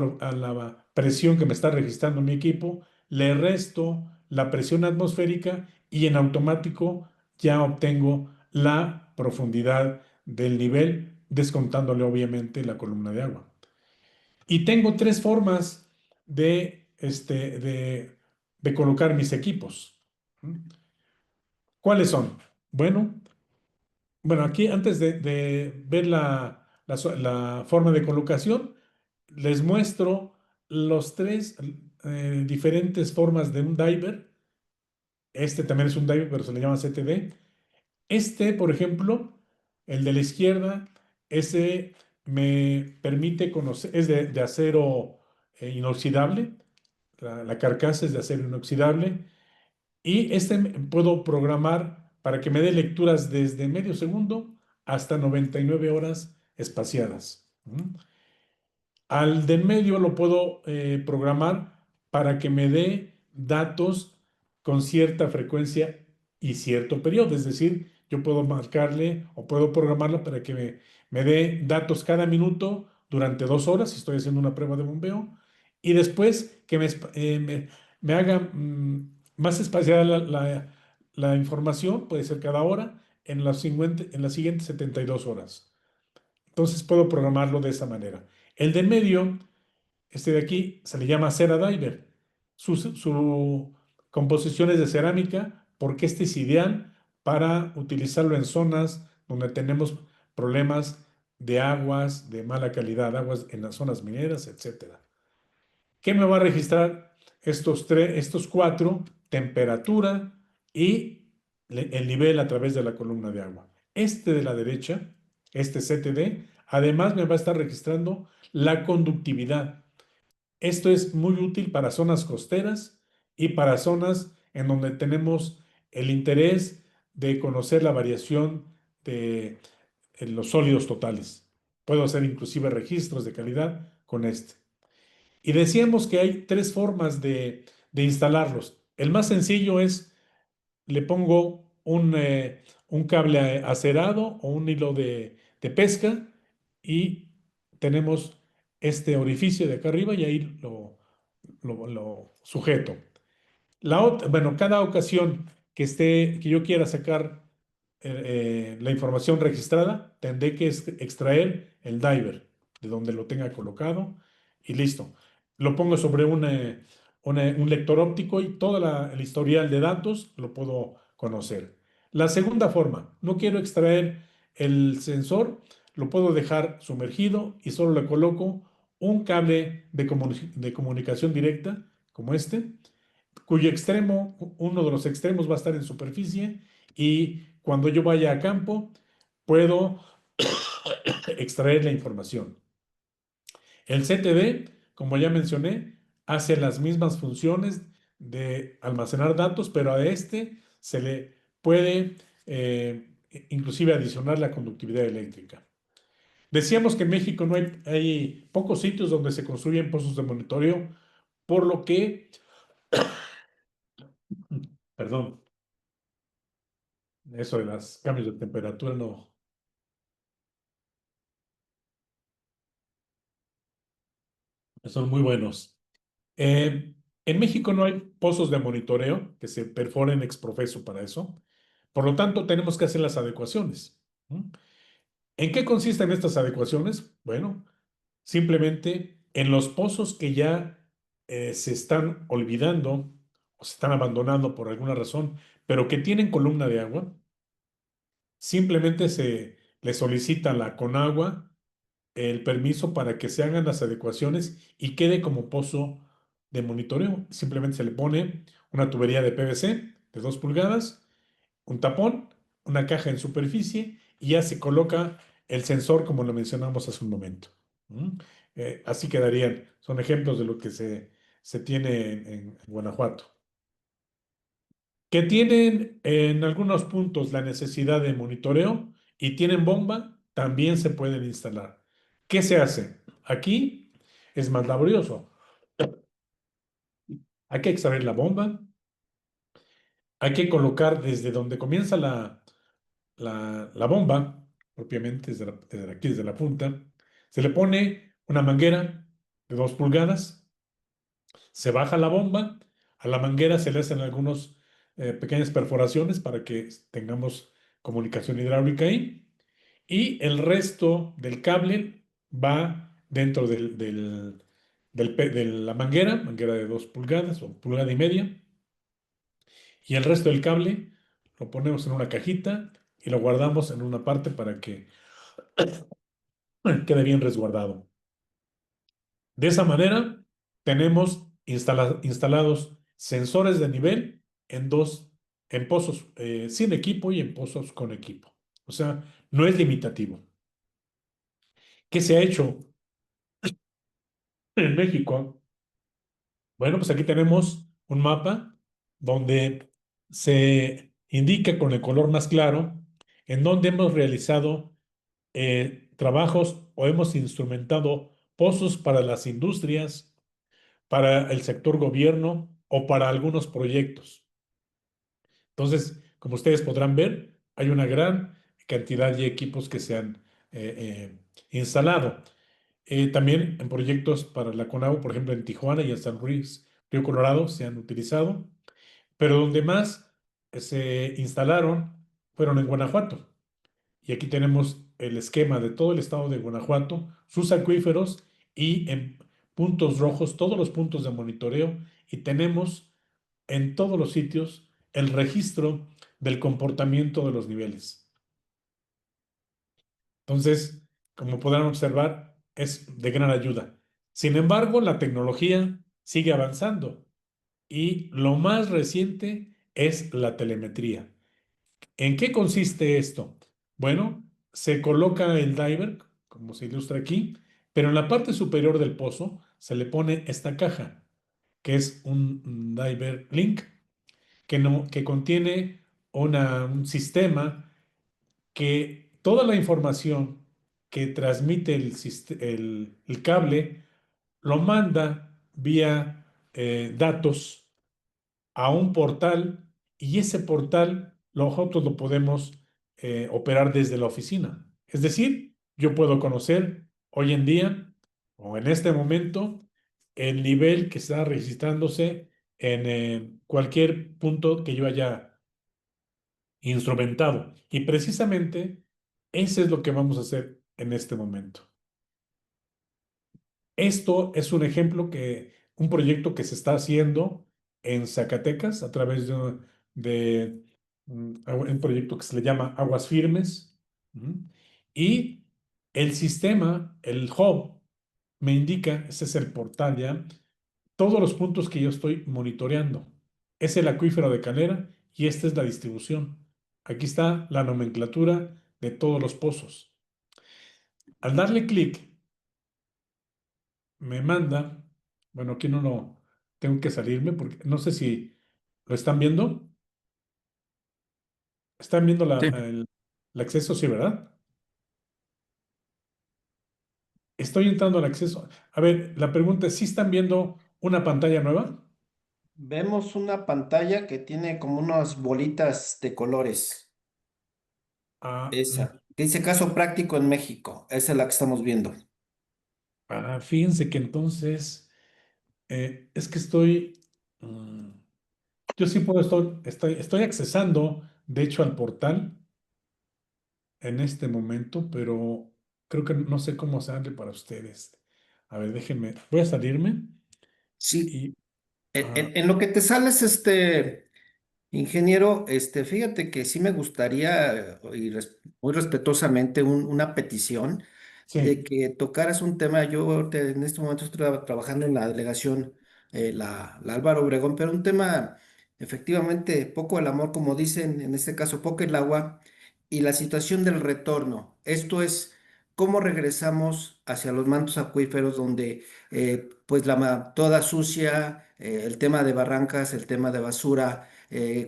presión que me está registrando mi equipo, le resto la presión atmosférica y en automático ya obtengo la profundidad del nivel, descontándole obviamente la columna de agua. Y tengo tres formas de colocar mis equipos. ¿Cuáles son? Bueno, aquí antes de ver la forma de colocación, les muestro los tres diferentes formas de un diver. Este también es un diver, pero se le llama CTD. Por ejemplo, el de la izquierda, ese me permite conocer, es de acero inoxidable, la carcasa es de acero inoxidable, y puedo programar para que me dé lecturas desde medio segundo hasta 99 horas espaciadas. Al de en medio lo puedo programar para que me dé datos con cierta frecuencia y cierto periodo. Es decir, yo puedo marcarle o puedo programarla para que me dé datos cada minuto durante 2 horas, si estoy haciendo una prueba de bombeo, y después que me haga más espaciada la información, puede ser cada hora, en las siguientes 72 horas. Entonces puedo programarlo de esa manera. El de en medio, este de aquí, se le llama Cera Diver. Su composición es de cerámica porque este es ideal para utilizarlo en zonas donde tenemos problemas de aguas de mala calidad, aguas en las zonas mineras, etcétera. ¿Qué me va a registrar? Estos cuatro: temperatura y el nivel a través de la columna de agua. Este de la derecha, este CTD, además me va a estar registrando la conductividad. Esto es muy útil para zonas costeras y para zonas en donde tenemos el interés de conocer la variación de los sólidos totales. Puedo hacer inclusive registros de calidad con este. Y decíamos que hay tres formas de instalarlos. El más sencillo es, le pongo un cable acerado o un hilo de pesca y tenemos este orificio de acá arriba y ahí lo sujeto. Bueno, cada ocasión que yo quiera sacar la información registrada, tendré que extraer el diver de donde lo tenga colocado y listo. Lo pongo sobre un lector óptico y todo el historial de datos lo puedo conocer. La segunda forma, no quiero extraer el sensor, lo puedo dejar sumergido y solo le coloco un cable de comunicación directa como este, cuyo extremo, uno de los extremos va a estar en superficie y cuando yo vaya a campo puedo extraer la información. El CTD, como ya mencioné, hace las mismas funciones de almacenar datos, pero a este se le puede inclusive adicionar la conductividad eléctrica. Decíamos que en México no hay pocos sitios donde se construyen pozos de monitoreo, por lo que, perdón, eso de los cambios de temperatura no son muy buenos. En México no hay pozos de monitoreo que se perforen ex profeso para eso. Por lo tanto, tenemos que hacer las adecuaciones. ¿En qué consisten estas adecuaciones? Bueno, simplemente en los pozos que ya se están olvidando o se están abandonando por alguna razón, pero que tienen columna de agua, simplemente se le solicita a la Conagua el permiso para que se hagan las adecuaciones y quede como pozo de monitoreo. Simplemente se le pone una tubería de PVC de 2 pulgadas, un tapón, una caja en superficie y ya se coloca el sensor como lo mencionamos hace un momento. Así quedarían. Son ejemplos de lo que se tiene en Guanajuato. Que tienen en algunos puntos la necesidad de monitoreo y tienen bomba, también se pueden instalar. ¿Qué se hace? Aquí es más laborioso. Hay que extraer la bomba, hay que colocar desde donde comienza la bomba, propiamente desde aquí, desde la punta, se le pone una manguera de 2 pulgadas, se baja la bomba, a la manguera se le hacen algunas pequeñas perforaciones para que tengamos comunicación hidráulica ahí, y el resto del cable va dentro de la manguera de 2 pulgadas o pulgada y media, y el resto del cable lo ponemos en una cajita y lo guardamos en una parte para que quede bien resguardado. De esa manera, tenemos instalados sensores de nivel en pozos sin equipo y en pozos con equipo. O sea, no es limitativo. ¿Qué se ha hecho en México? Bueno, pues aquí tenemos un mapa donde se indica con el color más claro en donde hemos realizado trabajos o hemos instrumentado pozos para las industrias, para el sector gobierno o para algunos proyectos. Entonces, como ustedes podrán ver, hay una gran cantidad de equipos que se han instalado. También en proyectos para la CONAGUA, por ejemplo, en Tijuana y en San Luis, Río Colorado, se han utilizado, pero donde más se instalaron fueron en Guanajuato. Y aquí tenemos el esquema de todo el estado de Guanajuato, sus acuíferos y en puntos rojos, todos los puntos de monitoreo, y tenemos en todos los sitios el registro del comportamiento de los niveles. Entonces, como podrán observar, es de gran ayuda. Sin embargo, la tecnología sigue avanzando y lo más reciente es la telemetría. ¿En qué consiste esto? Bueno, se coloca el diver, como se ilustra aquí, pero en la parte superior del pozo se le pone esta caja, que es un diver link, que contiene un sistema que toda la información que transmite el cable lo manda vía datos a un portal y ese portal nosotros lo podemos operar desde la oficina. Es decir, yo puedo conocer hoy en día o en este momento el nivel que está registrándose en cualquier punto que yo haya instrumentado. Y precisamente eso es lo que vamos a hacer en este momento. Esto es un ejemplo un proyecto que se está haciendo en Zacatecas a través de un proyecto que se le llama Aguas Firmes. ¿Mm? Y el sistema, el hub, me indica, ese es el portal ya, todos los puntos que yo estoy monitoreando. Es el acuífero de Calera y esta es la distribución. Aquí está la nomenclatura de todos los pozos. Al darle clic, me manda, bueno, aquí no lo tengo que salirme porque no sé si lo están viendo. ¿Están viendo Sí. el acceso? Sí, ¿verdad? Estoy entrando al acceso. A ver, la pregunta es, ¿sí están viendo una pantalla nueva? Vemos una pantalla que tiene como unas bolitas de colores. Ah, Esa. Dice caso práctico en México. Esa es la que estamos viendo. fíjense que entonces es que mm, yo sí puedo, estoy accesando, de hecho, al portal en este momento, pero creo que no sé cómo se abre para ustedes. A ver, déjenme, voy a salirme Sí, y en, en lo que te sales, ingeniero, fíjate que sí me gustaría, muy respetuosamente, una petición de sí, que tocaras un tema. Yo en este momento estoy trabajando en la delegación, la Álvaro Obregón, pero un tema, efectivamente, poco el amor, como dicen, en este caso, poco el agua, y la situación del retorno. Esto es, cómo regresamos hacia los mantos acuíferos donde pues toda sucia, el tema de barrancas, el tema de basura,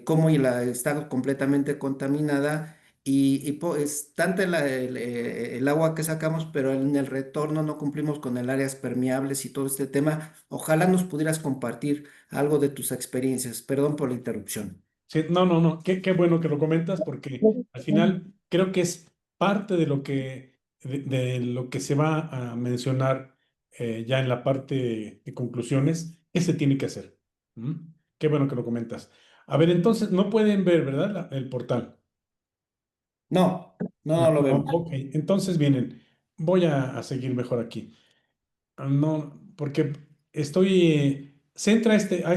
cómo está completamente contaminada es tanta el agua que sacamos, pero en el retorno no cumplimos con el áreas permeables y todo este tema. Ojalá nos pudieras compartir algo de tus experiencias. Perdón por la interrupción. sí, no, no, no, qué bueno que lo comentas porque al final creo que es parte de lo que se va a mencionar ya en la parte de conclusiones, que se tiene que hacer. ¿Mm? Qué bueno que lo comentas. A ver, entonces, no pueden ver, ¿verdad? El portal. No, no, no lo No, vemos. ok, entonces vienen, voy a seguir mejor aquí. No, porque se entra a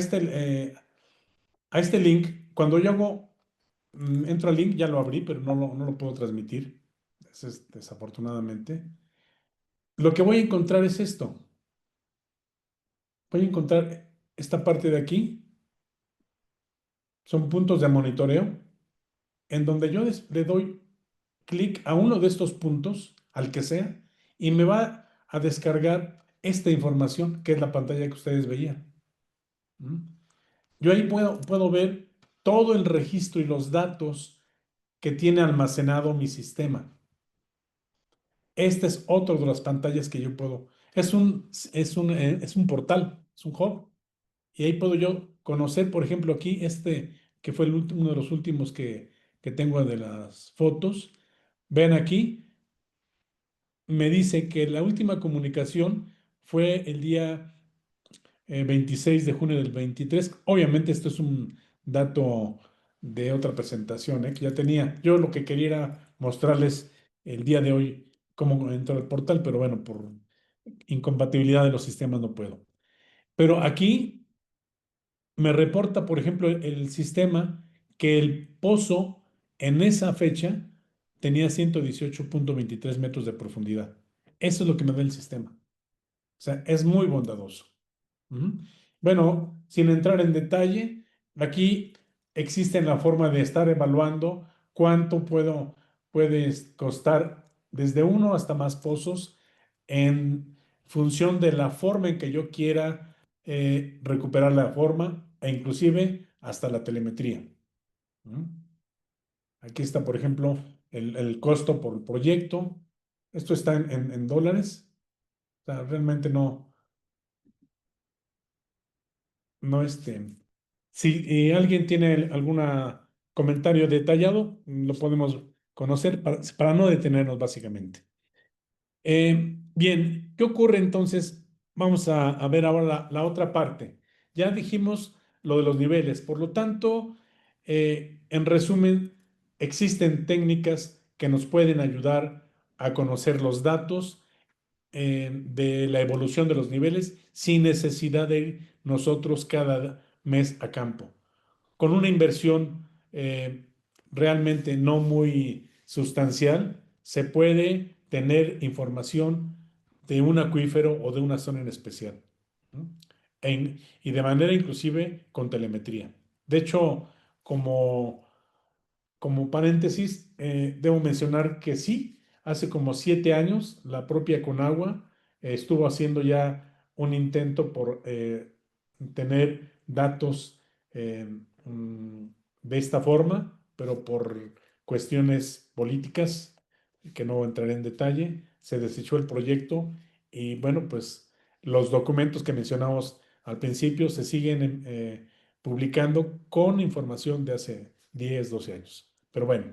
este link, cuando yo entro al link, ya lo abrí, pero no lo puedo transmitir, desafortunadamente. Lo que voy a encontrar es esto, voy a encontrar esta parte de aquí, son puntos de monitoreo, en donde yo le doy clic a uno de estos puntos, al que sea, y me va a descargar esta información, que es la pantalla que ustedes veían. ¿Mm? Yo ahí puedo ver todo el registro y los datos que tiene almacenado mi sistema. Este es otro de las pantallas que yo puedo. Es un portal, es un hub. Y ahí puedo yo conocer, por ejemplo, aquí que fue uno de los últimos que tengo de las fotos. Ven aquí, me dice que la última comunicación fue el día 26 de junio del 23. Obviamente esto es un dato de otra presentación, que ya tenía. Yo lo que quería era mostrarles el día de hoy cómo entró al portal, pero bueno, por incompatibilidad de los sistemas no puedo. Pero aquí me reporta, por ejemplo, el sistema que el pozo en esa fecha tenía 118.23 metros de profundidad. Eso es lo que me da el sistema. O sea, es muy bondadoso. Ujú. Bueno, sin entrar en detalle, aquí existe la forma de estar evaluando cuánto puede costar desde uno hasta más pozos en función de la forma en que yo quiera recuperar la forma e inclusive hasta la telemetría. ¿Mm? Aquí está, por ejemplo, el costo por proyecto. Esto está en dólares. O sea, realmente no. Si alguien tiene algún comentario detallado, lo podemos conocer para no detenernos básicamente. Bien, ¿qué ocurre entonces? Vamos a ver ahora la otra parte. Ya dijimos lo de los niveles, por lo tanto, en resumen, existen técnicas que nos pueden ayudar a conocer los datos de la evolución de los niveles sin necesidad de ir nosotros cada mes a campo. Con una inversión realmente no muy sustancial, se puede tener información de un acuífero o de una zona en especial. ¿No? Y de manera inclusive con telemetría. De hecho, como como paréntesis, debo mencionar que sí, hace como 7 años la propia Conagua estuvo haciendo ya un intento por tener datos eh, mm, de esta forma, pero por cuestiones políticas, que no entraré en detalle, se desechó el proyecto y bueno, pues los documentos que mencionamos al principio se siguen publicando con información de hace 10, 12 años. Pero bueno,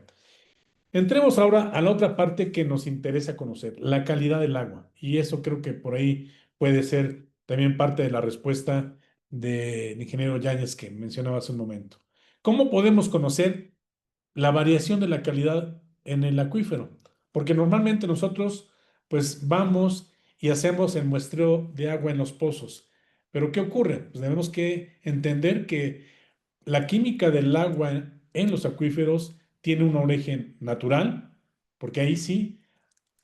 entremos ahora a la otra parte que nos interesa conocer, la calidad del agua. Y eso creo que por ahí puede ser también parte de la respuesta del ingeniero Yáñez que mencionaba hace un momento. ¿Cómo podemos conocer la variación de la calidad en el acuífero? Porque normalmente nosotros pues vamos y hacemos el muestreo de agua en los pozos. Pero ¿qué ocurre? Pues tenemos que entender que la química del agua en los acuíferos tiene un origen natural, porque ahí sí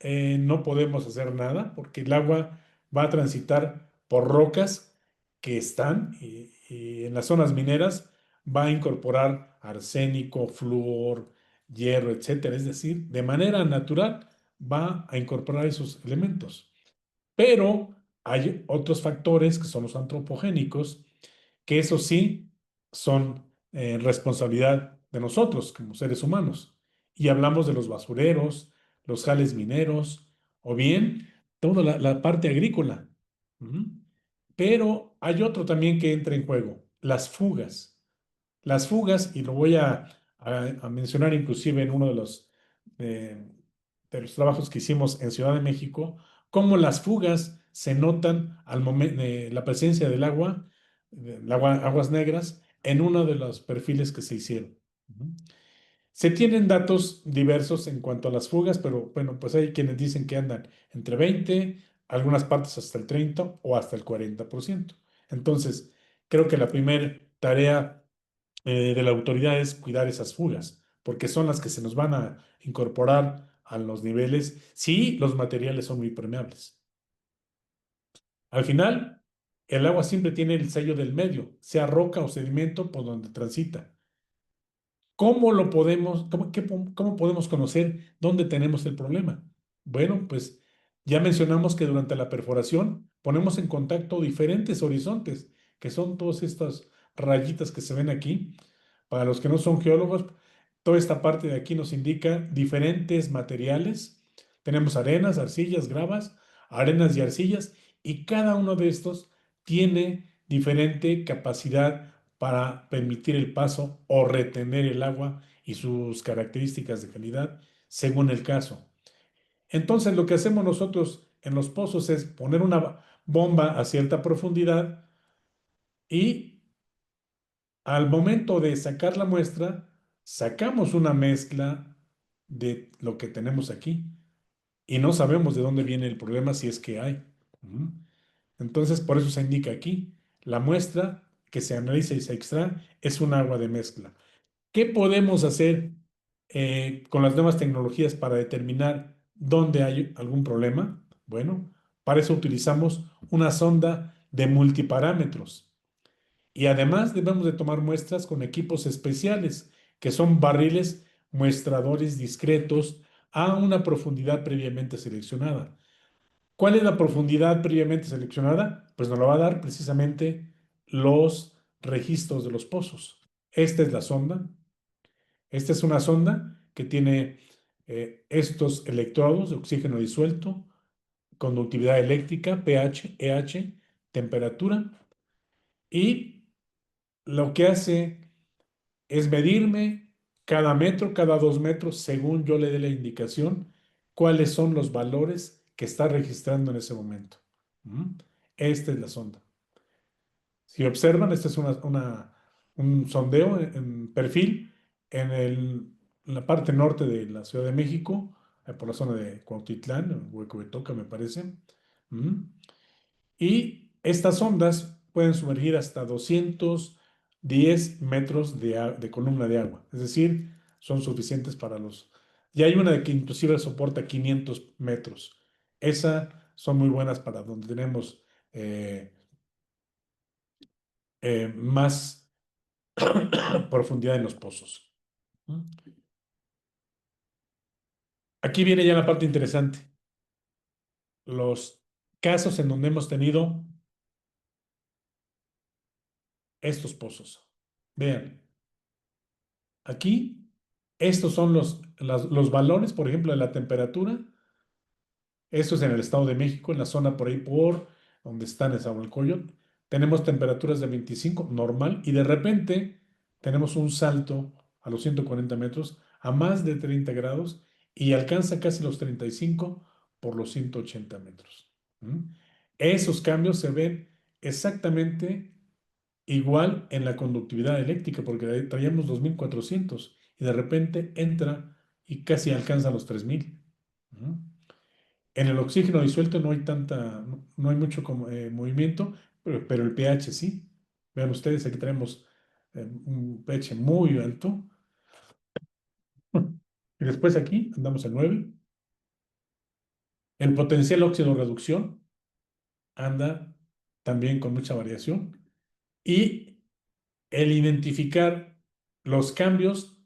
no podemos hacer nada, porque el agua va a transitar por rocas que están y en las zonas mineras va a incorporar arsénico, flúor, hierro, etcétera. Es decir, de manera natural va a incorporar esos elementos. Pero hay otros factores que son los antropogénicos que eso sí son responsabilidad de nosotros como seres humanos. Y hablamos de los basureros, los jales mineros, o bien toda la parte agrícola. Ujú. Pero hay otro también que entra en juego, las fugas. Las fugas, y lo voy a mencionar inclusive en uno eh, de los trabajos que hicimos en Ciudad de México, cómo las fugas se notan al momento de la presencia aguas negras, en uno de los perfiles que se hicieron. Ujú. Se tienen datos diversos en cuanto a las fugas, pero bueno, pues hay quienes dicen que andan entre 20, algunas partes hasta el 30 o hasta el 40%. Entonces, creo que la primera tarea de la autoridad es cuidar esas fugas, porque son las que se nos van a incorporar a los niveles si los materiales son muy permeables. Al final, el agua siempre tiene el sello del medio, sea roca o sedimento por donde transita. ¿Cómo lo podemos, cómo podemos conocer dónde tenemos el problema? Bueno, pues ya mencionamos que durante la perforación ponemos en contacto diferentes horizontes, que son todas estas rayitas que se ven aquí. Para los que no son geólogos, toda esta parte de aquí nos indica diferentes materiales. Tenemos arenas, arcillas, gravas, arenas y arcillas, y cada uno de estos tiene diferente capacidad para permitir el paso o retener el agua y sus características de calidad según el caso. Entonces, lo que hacemos nosotros en los pozos es poner una bomba a cierta profundidad y al momento de sacar la muestra, sacamos una mezcla de lo que tenemos aquí y no sabemos de dónde viene el problema si es que hay. Ujú. Entonces, por eso se indica aquí, la muestra que se analiza y se extrae es un agua de mezcla. ¿Qué podemos hacer con las nuevas tecnologías para determinar dónde hay algún problema? Bueno, para eso utilizamos una sonda de multiparámetros. Y además debemos de tomar muestras con equipos especiales, que son barriles muestradores discretos a una profundidad previamente seleccionada. ¿Cuál es la profundidad previamente seleccionada? Pues nos lo va a dar precisamente los registros de los pozos. Esta es la sonda. Esta es una sonda que tiene estos electrodos de oxígeno disuelto, conductividad eléctrica, pH, EH, temperatura, y lo que hace es medirme cada metro, cada 2 metros, según yo le dé la indicación, cuáles son los valores que está registrando en ese momento. Esta es la sonda. Si observan, este es un sondeo en perfil en la parte norte de la Ciudad de México, por la zona de Cuautitlán, Huehuetoca, me parece. Y estas ondas pueden sumergir hasta 210 metros de columna de agua. Es decir, son suficientes para los... Y hay una que inclusive soporta 500 metros. Esas son muy buenas para donde tenemos más profundidad en los pozos. Aquí viene ya la parte interesante. Los casos en donde hemos tenido estos pozos. Vean, aquí estos son los valores, por ejemplo, de la temperatura. Esto es en el Estado de México, en la zona por ahí por donde está Nezahualcóyotl. Tenemos temperaturas de 25, normal, y de repente tenemos un salto a los 140 metros a más de 30 grados y alcanza casi los 35 por los 180 metros. Esos cambios se ven exactamente igual en la conductividad eléctrica, porque traíamos 2400 y de repente entra y casi alcanza los 3000. En el oxígeno disuelto no hay no hay mucho movimiento, pero el pH sí. Vean ustedes, aquí tenemos un pH muy alto. Y después aquí andamos en 9. El potencial óxido reducción anda también con mucha variación. Y el identificar los cambios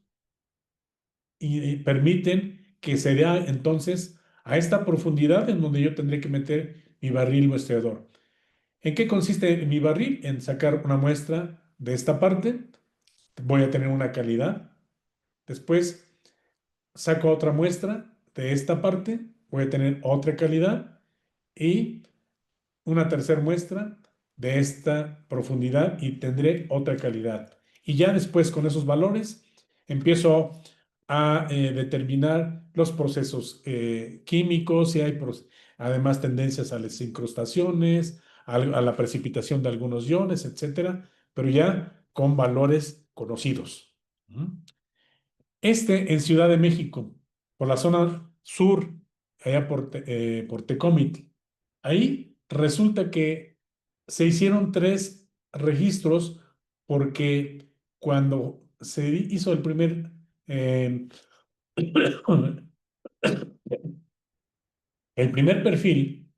y permiten que se dé entonces a esta profundidad en donde yo tendré que meter mi barril muestreador. ¿En qué consiste mi barril? En sacar una muestra de esta parte, voy a tener una calidad. Después saco otra muestra de esta parte, voy a tener otra calidad. Y una tercera muestra de esta profundidad y tendré otra calidad. Y ya después con esos valores empiezo a determinar los procesos químicos, si hay además tendencias a las incrustaciones, a la precipitación de algunos iones, etcétera, pero ya con valores conocidos. En Ciudad de México, por la zona sur, allá por Tecómitl, ahí resulta que se hicieron 3 registros porque cuando se hizo el primer el primer perfil,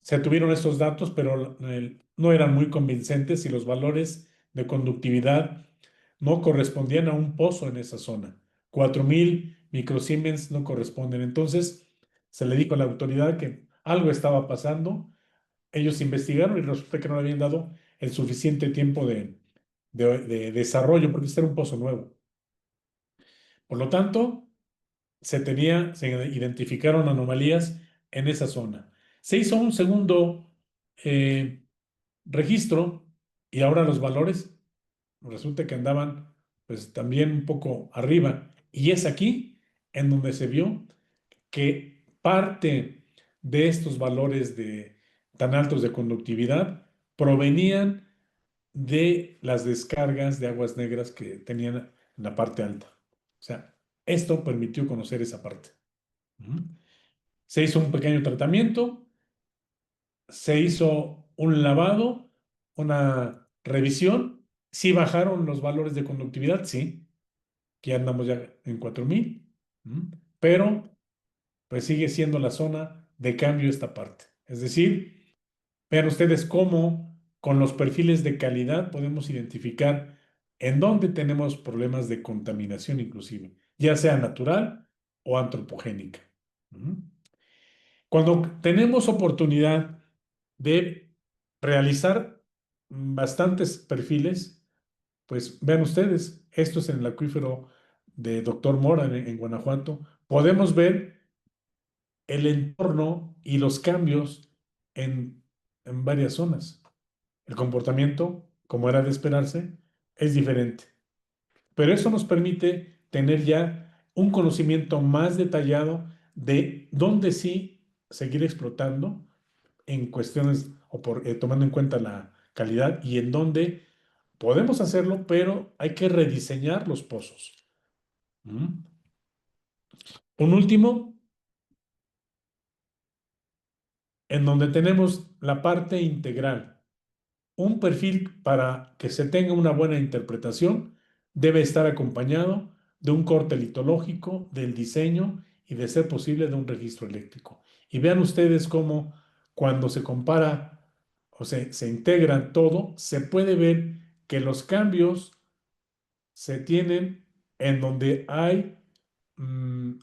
se tuvieron estos datos, pero no eran muy convincentes y los valores de conductividad no correspondían a un pozo en esa zona. 4000 microsiemens no corresponden. Entonces, se le dijo a la autoridad que algo estaba pasando. Ellos investigaron y resulta que no le habían dado el suficiente tiempo de desarrollo, porque este era un pozo nuevo. Por lo tanto, se identificaron anomalías en esa zona. Se hizo un segundo registro y ahora los valores resulta que andaban pues también un poco arriba. Y es aquí en donde se vio que parte de estos valores tan altos de conductividad provenían de las descargas de aguas negras que tenían en la parte alta. O sea, esto permitió conocer esa parte. Se hizo un pequeño tratamiento, se hizo un lavado, una revisión. ¿Sí bajaron los valores de conductividad? Sí. que ya andamos ya en 4,000, pero pues sigue siendo la zona de cambio esta parte. Es decir, vean ustedes cómo con los perfiles de calidad podemos identificar en dónde tenemos problemas de contaminación inclusive, ya sea natural o antropogénica. Cuando tenemos oportunidad de realizar bastantes perfiles, pues vean ustedes, esto es en el acuífero de Doctor Mora en Guanajuato, podemos ver el entorno y los cambios en varias zonas. El comportamiento, como era de esperarse, es diferente. Pero eso nos permite tener ya un conocimiento más detallado de dónde sí seguir explotando en cuestiones o tomando en cuenta la calidad y en dónde podemos hacerlo, pero hay que rediseñar los pozos. Un último, en donde tenemos la parte integral. Un perfil para que se tenga una buena interpretación debe estar acompañado de un corte litológico, del diseño y de ser posible de un registro eléctrico. Y vean ustedes cómo cuando se compara o se integran todo, se puede ver que los cambios se tienen en donde hay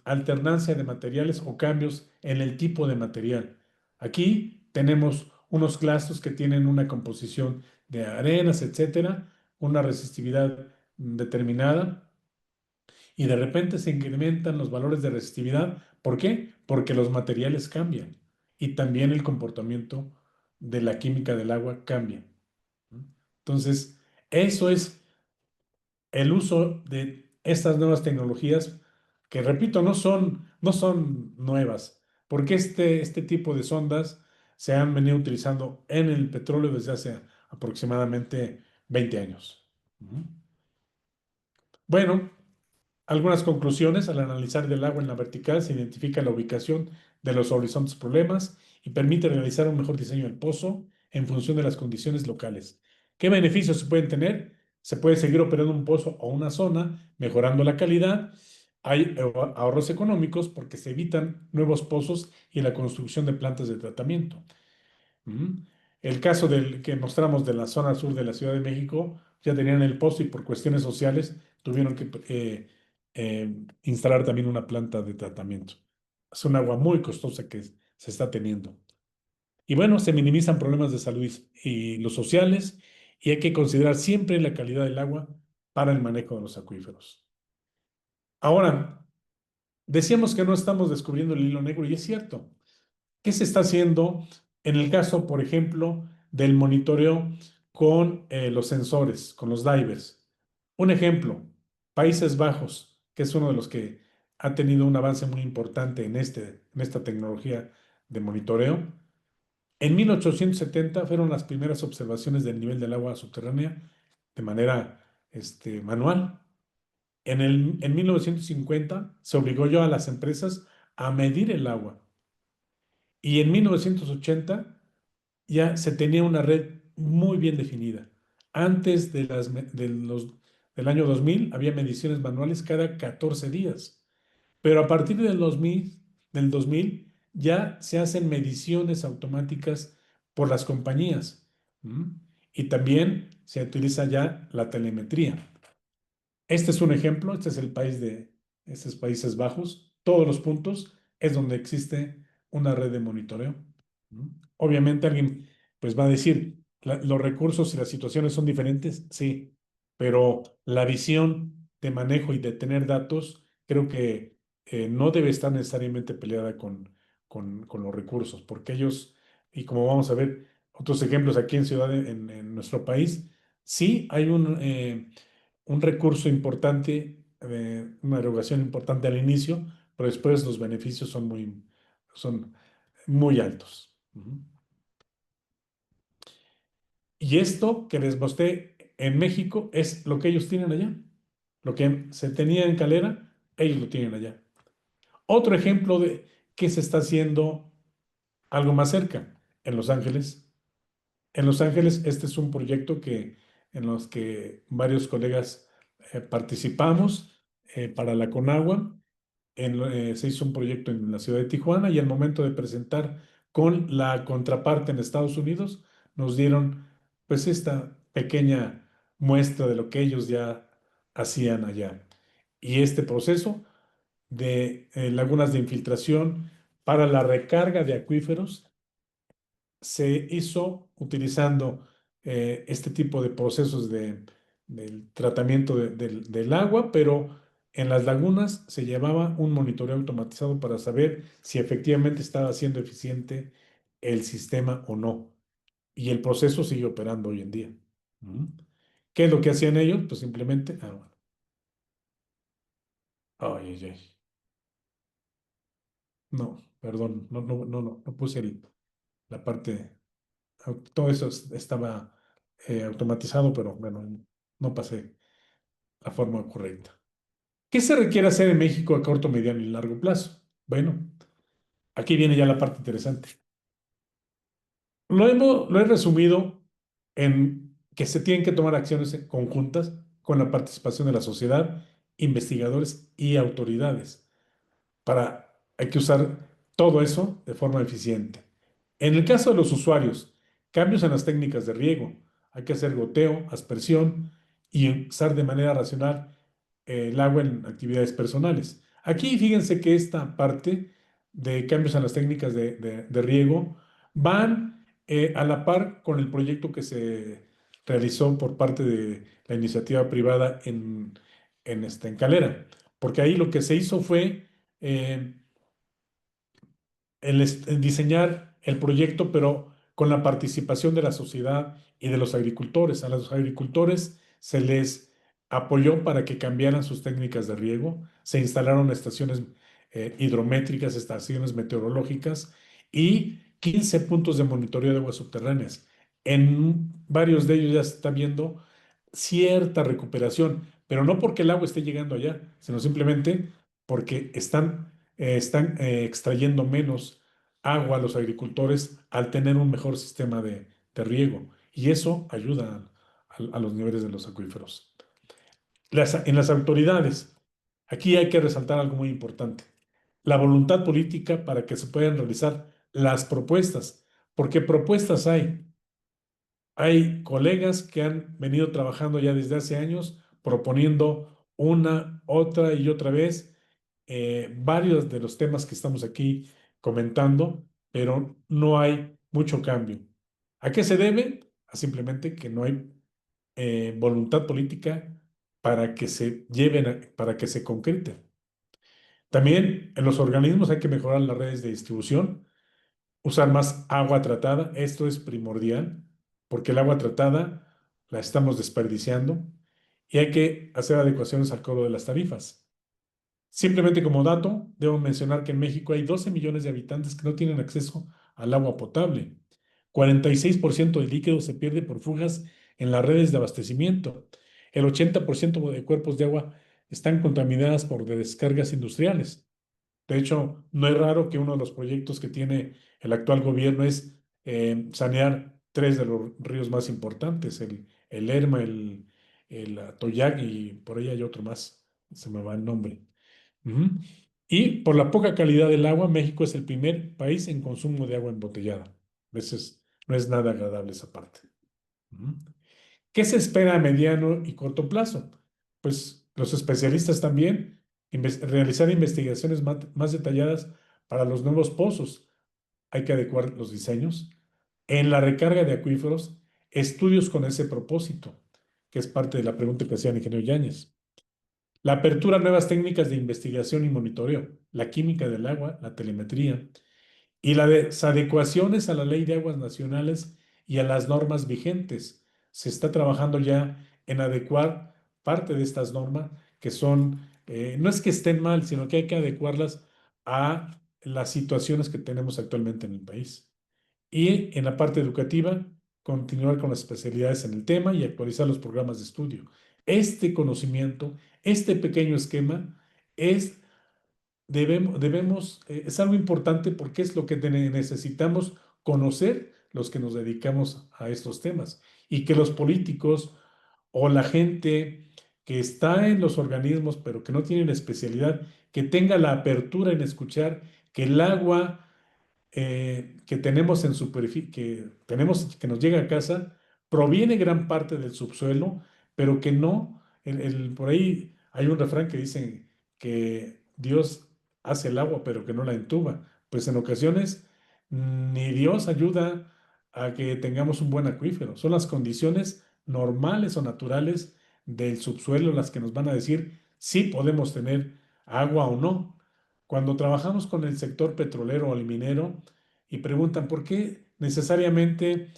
alternancia de materiales o cambios en el tipo de material. Aquí tenemos unos clastos que tienen una composición de arenas, etcétera, una resistividad determinada y de repente se incrementan los valores de resistividad. ¿Por qué? Porque los materiales cambian y también el comportamiento de la química del agua cambia. Entonces, eso es el uso de estas nuevas tecnologías que, repito, no son nuevas, porque este tipo de sondas se han venido utilizando en el petróleo desde hace aproximadamente 20 años. Bueno, algunas conclusiones. Al analizar del agua en la vertical se identifica la ubicación de los horizontes problemas y permite realizar un mejor diseño del pozo en función de las condiciones locales. ¿Qué beneficios se pueden tener? Se puede seguir operando un pozo o una zona, mejorando la calidad. Hay ahorros económicos porque se evitan nuevos pozos y la construcción de plantas de tratamiento. El caso del que mostramos de la zona sur de la Ciudad de México, ya tenían el pozo y por cuestiones sociales tuvieron que instalar también una planta de tratamiento. Es un agua muy costosa que se está teniendo. Y bueno, se minimizan problemas de salud y los sociales y hay que considerar siempre la calidad del agua para el manejo de los acuíferos. Ahora, decíamos que no estamos descubriendo el hilo negro y es cierto. ¿Qué se está haciendo en el caso, por ejemplo, del monitoreo con los sensores, con los divers? Un ejemplo, Países Bajos, que es uno de los que ha tenido un avance muy importante en esta tecnología de monitoreo. En 1870 fueron las primeras observaciones del nivel del agua subterránea de manera manual. En 1950 se obligó yo a las empresas a medir el agua. Y en 1980 ya se tenía una red muy bien definida. Antes del año 2000 había mediciones manuales cada 14 días. Pero a partir del 2000 ya se hacen mediciones automáticas por las compañías. Y también se utiliza ya la telemetría. Este es un ejemplo, este es Países Bajos. Todos los puntos es donde existe una red de monitoreo. Obviamente alguien pues va a decir, los recursos y las situaciones son diferentes, sí, pero la visión de manejo y de tener datos creo que no debe estar necesariamente peleada con los recursos, porque ellos, y como vamos a ver otros ejemplos aquí en nuestro país, sí hay un recurso importante, una erogación importante al inicio, pero después los beneficios son muy altos. Y esto que les mostré en México es lo que ellos tienen allá. Lo que se tenía en Calera, ellos lo tienen allá. Otro ejemplo de que se está haciendo algo más cerca, en Los Ángeles. En Los Ángeles, este es un proyecto en los que varios colegas participamos. para la Conagua. Se hizo un proyecto en la ciudad de Tijuana y al momento de presentar con la contraparte en Estados Unidos, nos dieron pues esta pequeña muestra de lo que ellos ya hacían allá. Y este proceso de lagunas de infiltración para la recarga de acuíferos se hizo utilizando este tipo de procesos del tratamiento del agua, pero en las lagunas se llevaba un monitoreo automatizado para saber si efectivamente estaba siendo eficiente el sistema o no. Y el proceso sigue operando hoy en día. Ujú. ¿Qué es lo que hacían ellos? Pues simplemente, bueno. Ay, ay, ay. No, perdón, no puse la parte. Todo eso estaba automatizado, pero bueno, no pasé la forma correcta. ¿Qué se requiere hacer en México a corto, mediano y largo plazo? Bueno, aquí viene ya la parte interesante. Lo he resumido en que se tienen que tomar acciones conjuntas con la participación de la sociedad, investigadores y autoridades. Hay que usar todo eso de forma eficiente. En el caso de los usuarios, cambios en las técnicas de riego. Hay que hacer goteo, aspersión y usar de manera racional el agua en actividades personales. Aquí fíjense que esta parte de cambios en las técnicas de riego van a la par con el proyecto que se realizó por parte de la iniciativa privada en Calera, porque ahí lo que se hizo fue eh, el diseñar el proyecto, pero con la participación de la sociedad y de los agricultores. A los agricultores se les apoyó para que cambiaran sus técnicas de riego, se instalaron estaciones hidrométricas, estaciones meteorológicas y 15 puntos de monitoreo de aguas subterráneas. En varios de ellos ya se está viendo cierta recuperación, pero no porque el agua esté llegando allá, sino simplemente porque están extrayendo menos agua a los agricultores al tener un mejor sistema de riego. Y eso ayuda a los niveles de los acuíferos. En las autoridades, aquí hay que resaltar algo muy importante. La voluntad política para que se puedan realizar las propuestas, porque propuestas hay. Hay colegas que han venido trabajando ya desde hace años proponiendo una, otra y otra vez varios de los temas que estamos aquí comentando, pero no hay mucho cambio. ¿A qué se debe? A simplemente que no hay voluntad política para que se para que se concrete. También en los organismos hay que mejorar las redes de distribución, usar más agua tratada. Esto es primordial porque el agua tratada la estamos desperdiciando y hay que hacer adecuaciones al cobro de las tarifas. Simplemente como dato, debo mencionar que en México hay 12 millones de habitantes que no tienen acceso al agua potable. 46% del líquido se pierde por fugas en las redes de abastecimiento. El 80% de cuerpos de agua están contaminadas por descargas industriales. De hecho, no es raro que uno de los proyectos que tiene el actual gobierno es sanear tres de los ríos más importantes, el Lerma, el Atoyac y por ahí hay otro más, se me va el nombre. Ujú. Y por la poca calidad del agua, México es el primer país en consumo de agua embotellada. A veces no es nada agradable esa parte. Ujú. ¿Qué se espera a mediano y corto plazo? Pues los especialistas también realizar investigaciones más detalladas para los nuevos pozos. Hay que adecuar los diseños. En la recarga de acuíferos, estudios con ese propósito, que es parte de la pregunta que hacía el ingeniero Yáñez. La apertura a nuevas técnicas de investigación y monitoreo, la química del agua, la telemetría y las adecuaciones a la Ley de Aguas Nacionales y a las normas vigentes. Se está trabajando ya en adecuar parte de estas normas que no es que estén mal, sino que hay que adecuarlas a las situaciones que tenemos actualmente en el país. Y en la parte educativa, continuar con las especialidades en el tema y actualizar los programas de estudio. Este conocimiento, este pequeño esquema es algo importante porque es lo que necesitamos conocer los que nos dedicamos a estos temas y que los políticos o la gente que está en los organismos, pero que no tiene la especialidad, que tenga la apertura en escuchar que el agua que tenemos en superficie, que nos llega a casa, proviene gran parte del subsuelo, pero que no, por ahí hay un refrán que dice que Dios hace el agua, pero que no la entuba. Pues en ocasiones ni Dios ayuda a que tengamos un buen acuífero. Son las condiciones normales o naturales del subsuelo las que nos van a decir si podemos tener agua o no. Cuando trabajamos con el sector petrolero o el minero y preguntan por qué necesariamente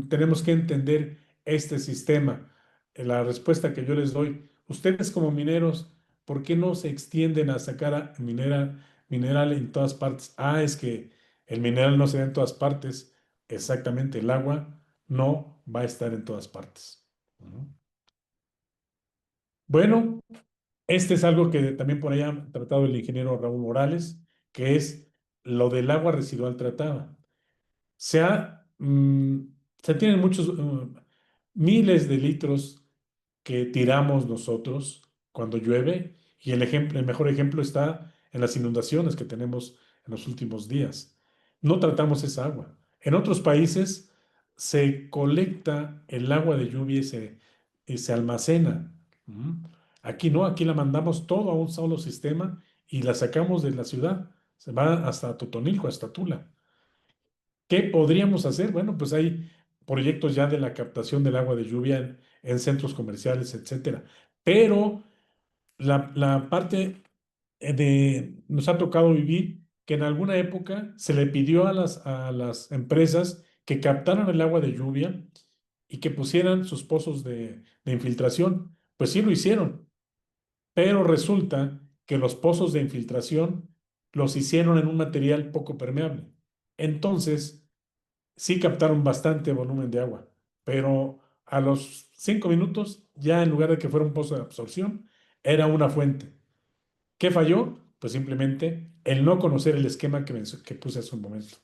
tenemos que entender este sistema, la respuesta que yo les doy, ustedes como mineros, ¿por qué no se extienden a sacar mineral en todas partes? Ah, es que el mineral no se da en todas partes. Exactamente, el agua no va a estar en todas partes. Bueno, este es algo que también por ahí ha tratado el ingeniero Raúl Morales, que es lo del agua residual tratada. Se, ha, mm, Se tienen muchos, miles de litros que tiramos nosotros cuando llueve, y el mejor ejemplo está en las inundaciones que tenemos en los últimos días. No tratamos esa agua. En otros países se colecta el agua de lluvia y se almacena. Aquí no, aquí la mandamos todo a un solo sistema y la sacamos de la ciudad. Se va hasta Totonilco, hasta Tula. ¿Qué podríamos hacer? Bueno, pues hay proyectos ya de la captación del agua de lluvia en centros comerciales, etcétera. Pero la parte nos ha tocado vivir que en alguna época se le pidió a las empresas que captaran el agua de lluvia y que pusieran sus pozos de infiltración. Pues sí lo hicieron, pero resulta que los pozos de infiltración los hicieron en un material poco permeable. Entonces, sí captaron bastante volumen de agua, pero a los 5 minutos, ya en lugar de que fuera un pozo de absorción, era una fuente. ¿Qué falló? Pues simplemente el no conocer el esquema que puse hace un momento,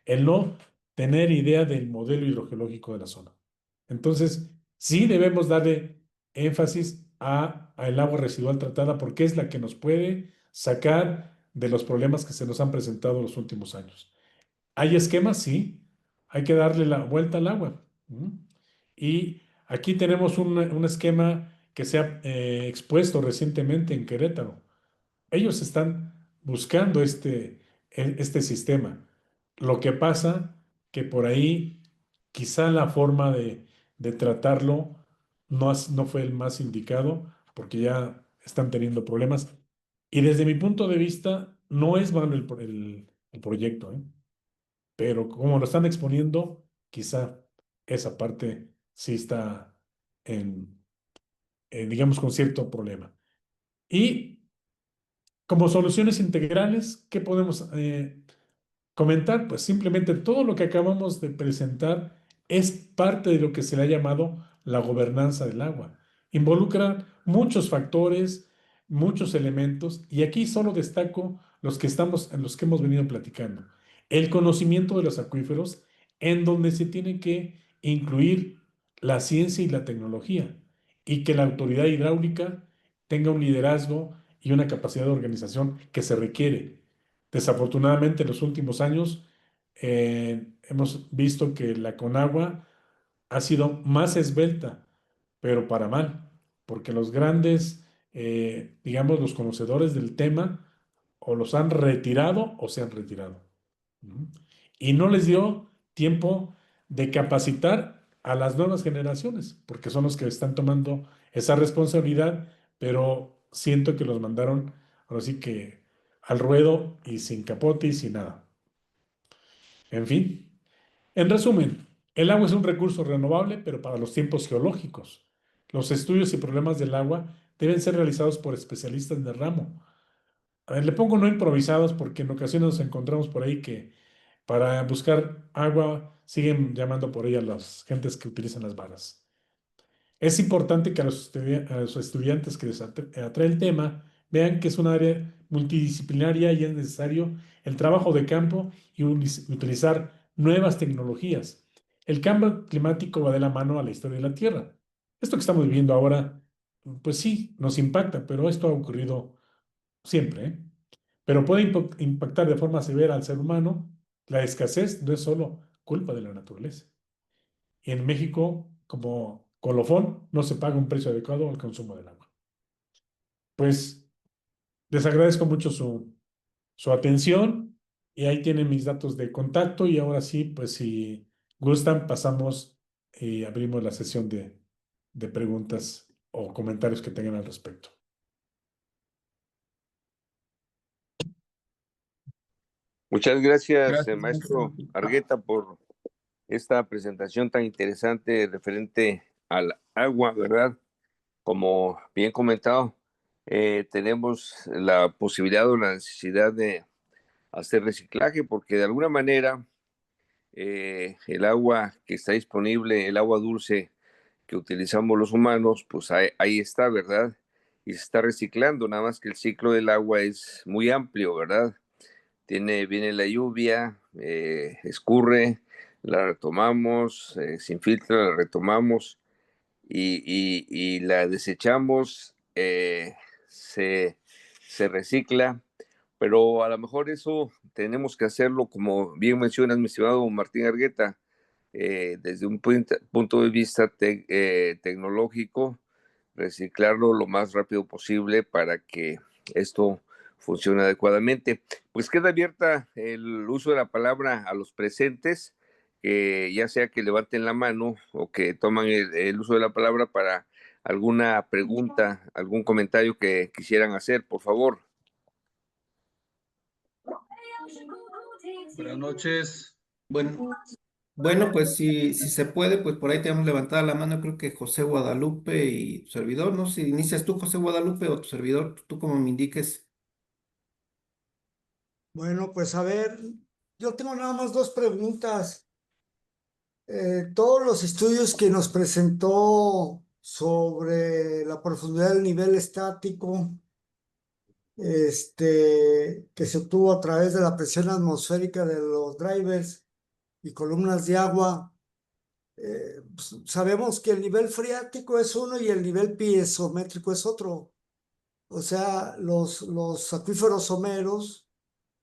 el no tener idea del modelo hidrogeológico de la zona. Entonces, sí debemos darle énfasis a el agua residual tratada porque es la que nos puede sacar de los problemas que se nos han presentado en los últimos años. ¿Hay esquemas? Sí. Hay que darle la vuelta al agua. Y aquí tenemos un esquema que se ha expuesto recientemente en Querétaro. Ellos están buscando este sistema. Lo que pasa que por ahí quizá la forma de tratarlo no fue el más indicado porque ya están teniendo problemas. Y desde mi punto de vista, no es malo el proyecto, ¿eh? Pero como lo están exponiendo, quizá esa parte sí está digamos, con cierto problema. Y como soluciones integrales, ¿qué podemos comentar? Pues simplemente todo lo que acabamos de presentar es parte de lo que se le ha llamado la gobernanza del agua. Involucra muchos factores, muchos elementos, y aquí solo destaco en los que hemos venido platicando. El conocimiento de los acuíferos, en donde se tiene que incluir la ciencia y la tecnología, y que la autoridad hidráulica tenga un liderazgo y una capacidad de organización que se requiere. Desafortunadamente, en los últimos años hemos visto que la Conagua ha sido más esbelta, pero para mal, porque los grandes, digamos, los conocedores del tema, o los han retirado o se han retirado. Y no les dio tiempo de capacitar a las nuevas generaciones, porque son los que están tomando esa responsabilidad, pero siento que los mandaron, ahora sí que al ruedo y sin capote y sin nada. En fin, en resumen, el agua es un recurso renovable, pero para los tiempos geológicos. Los estudios y problemas del agua deben ser realizados por especialistas del ramo. A ver, le pongo no improvisados porque en ocasiones nos encontramos por ahí que para buscar agua siguen llamando por ella las gentes que utilizan las varas. Es importante que a los estudiantes que les atrae el tema vean que es un área multidisciplinaria y es necesario el trabajo de campo y utilizar nuevas tecnologías. El cambio climático va de la mano a la historia de la Tierra. Esto que estamos viviendo ahora pues sí, nos impacta, pero esto ha ocurrido siempre, ¿eh? Pero puede impactar de forma severa al ser humano. La escasez no es solo culpa de la naturaleza. Y en México, como colofón, no se paga un precio adecuado al consumo del agua. Pues les agradezco mucho su atención y ahí tienen mis datos de contacto y ahora sí, pues si gustan, pasamos y abrimos la sesión de preguntas o comentarios que tengan al respecto. Muchas gracias, Gracias, maestro maestro. Argueta, por esta presentación tan interesante referente al agua, ¿verdad? Como bien comentado, tenemos la posibilidad o la necesidad de hacer reciclaje porque de alguna manera el agua que está disponible, el agua dulce que utilizamos los humanos, pues ahí está, ¿verdad? Y se está reciclando, nada más que el ciclo del agua es muy amplio, ¿verdad? Viene la lluvia, escurre, la retomamos, se infiltra, la retomamos y la desechamos, se, se recicla, pero a lo mejor eso tenemos que hacerlo, como bien mencionas, mi estimado Martín Argueta, desde un punto de vista tecnológico, reciclarlo lo más rápido posible para que esto funcione adecuadamente. Pues queda abierta el uso de la palabra a los presentes, ya sea que levanten la mano o que toman el uso de la palabra para alguna pregunta, algún comentario que quisieran hacer, por favor. Buenas noches. Bueno, bueno, pues si se puede, pues por ahí tenemos levantada la mano, creo que José Guadalupe y tu servidor, ¿no? Si inicias tú, José Guadalupe, o tu servidor, tú como me indiques. Bueno, pues a ver, yo tengo nada más dos preguntas. Todos los estudios que nos presentó sobre la profundidad del nivel estático, que se obtuvo a través de la presión atmosférica de los drivers y columnas de agua, pues, sabemos que el nivel freático es uno y el nivel piezométrico es otro. O sea, los acuíferos someros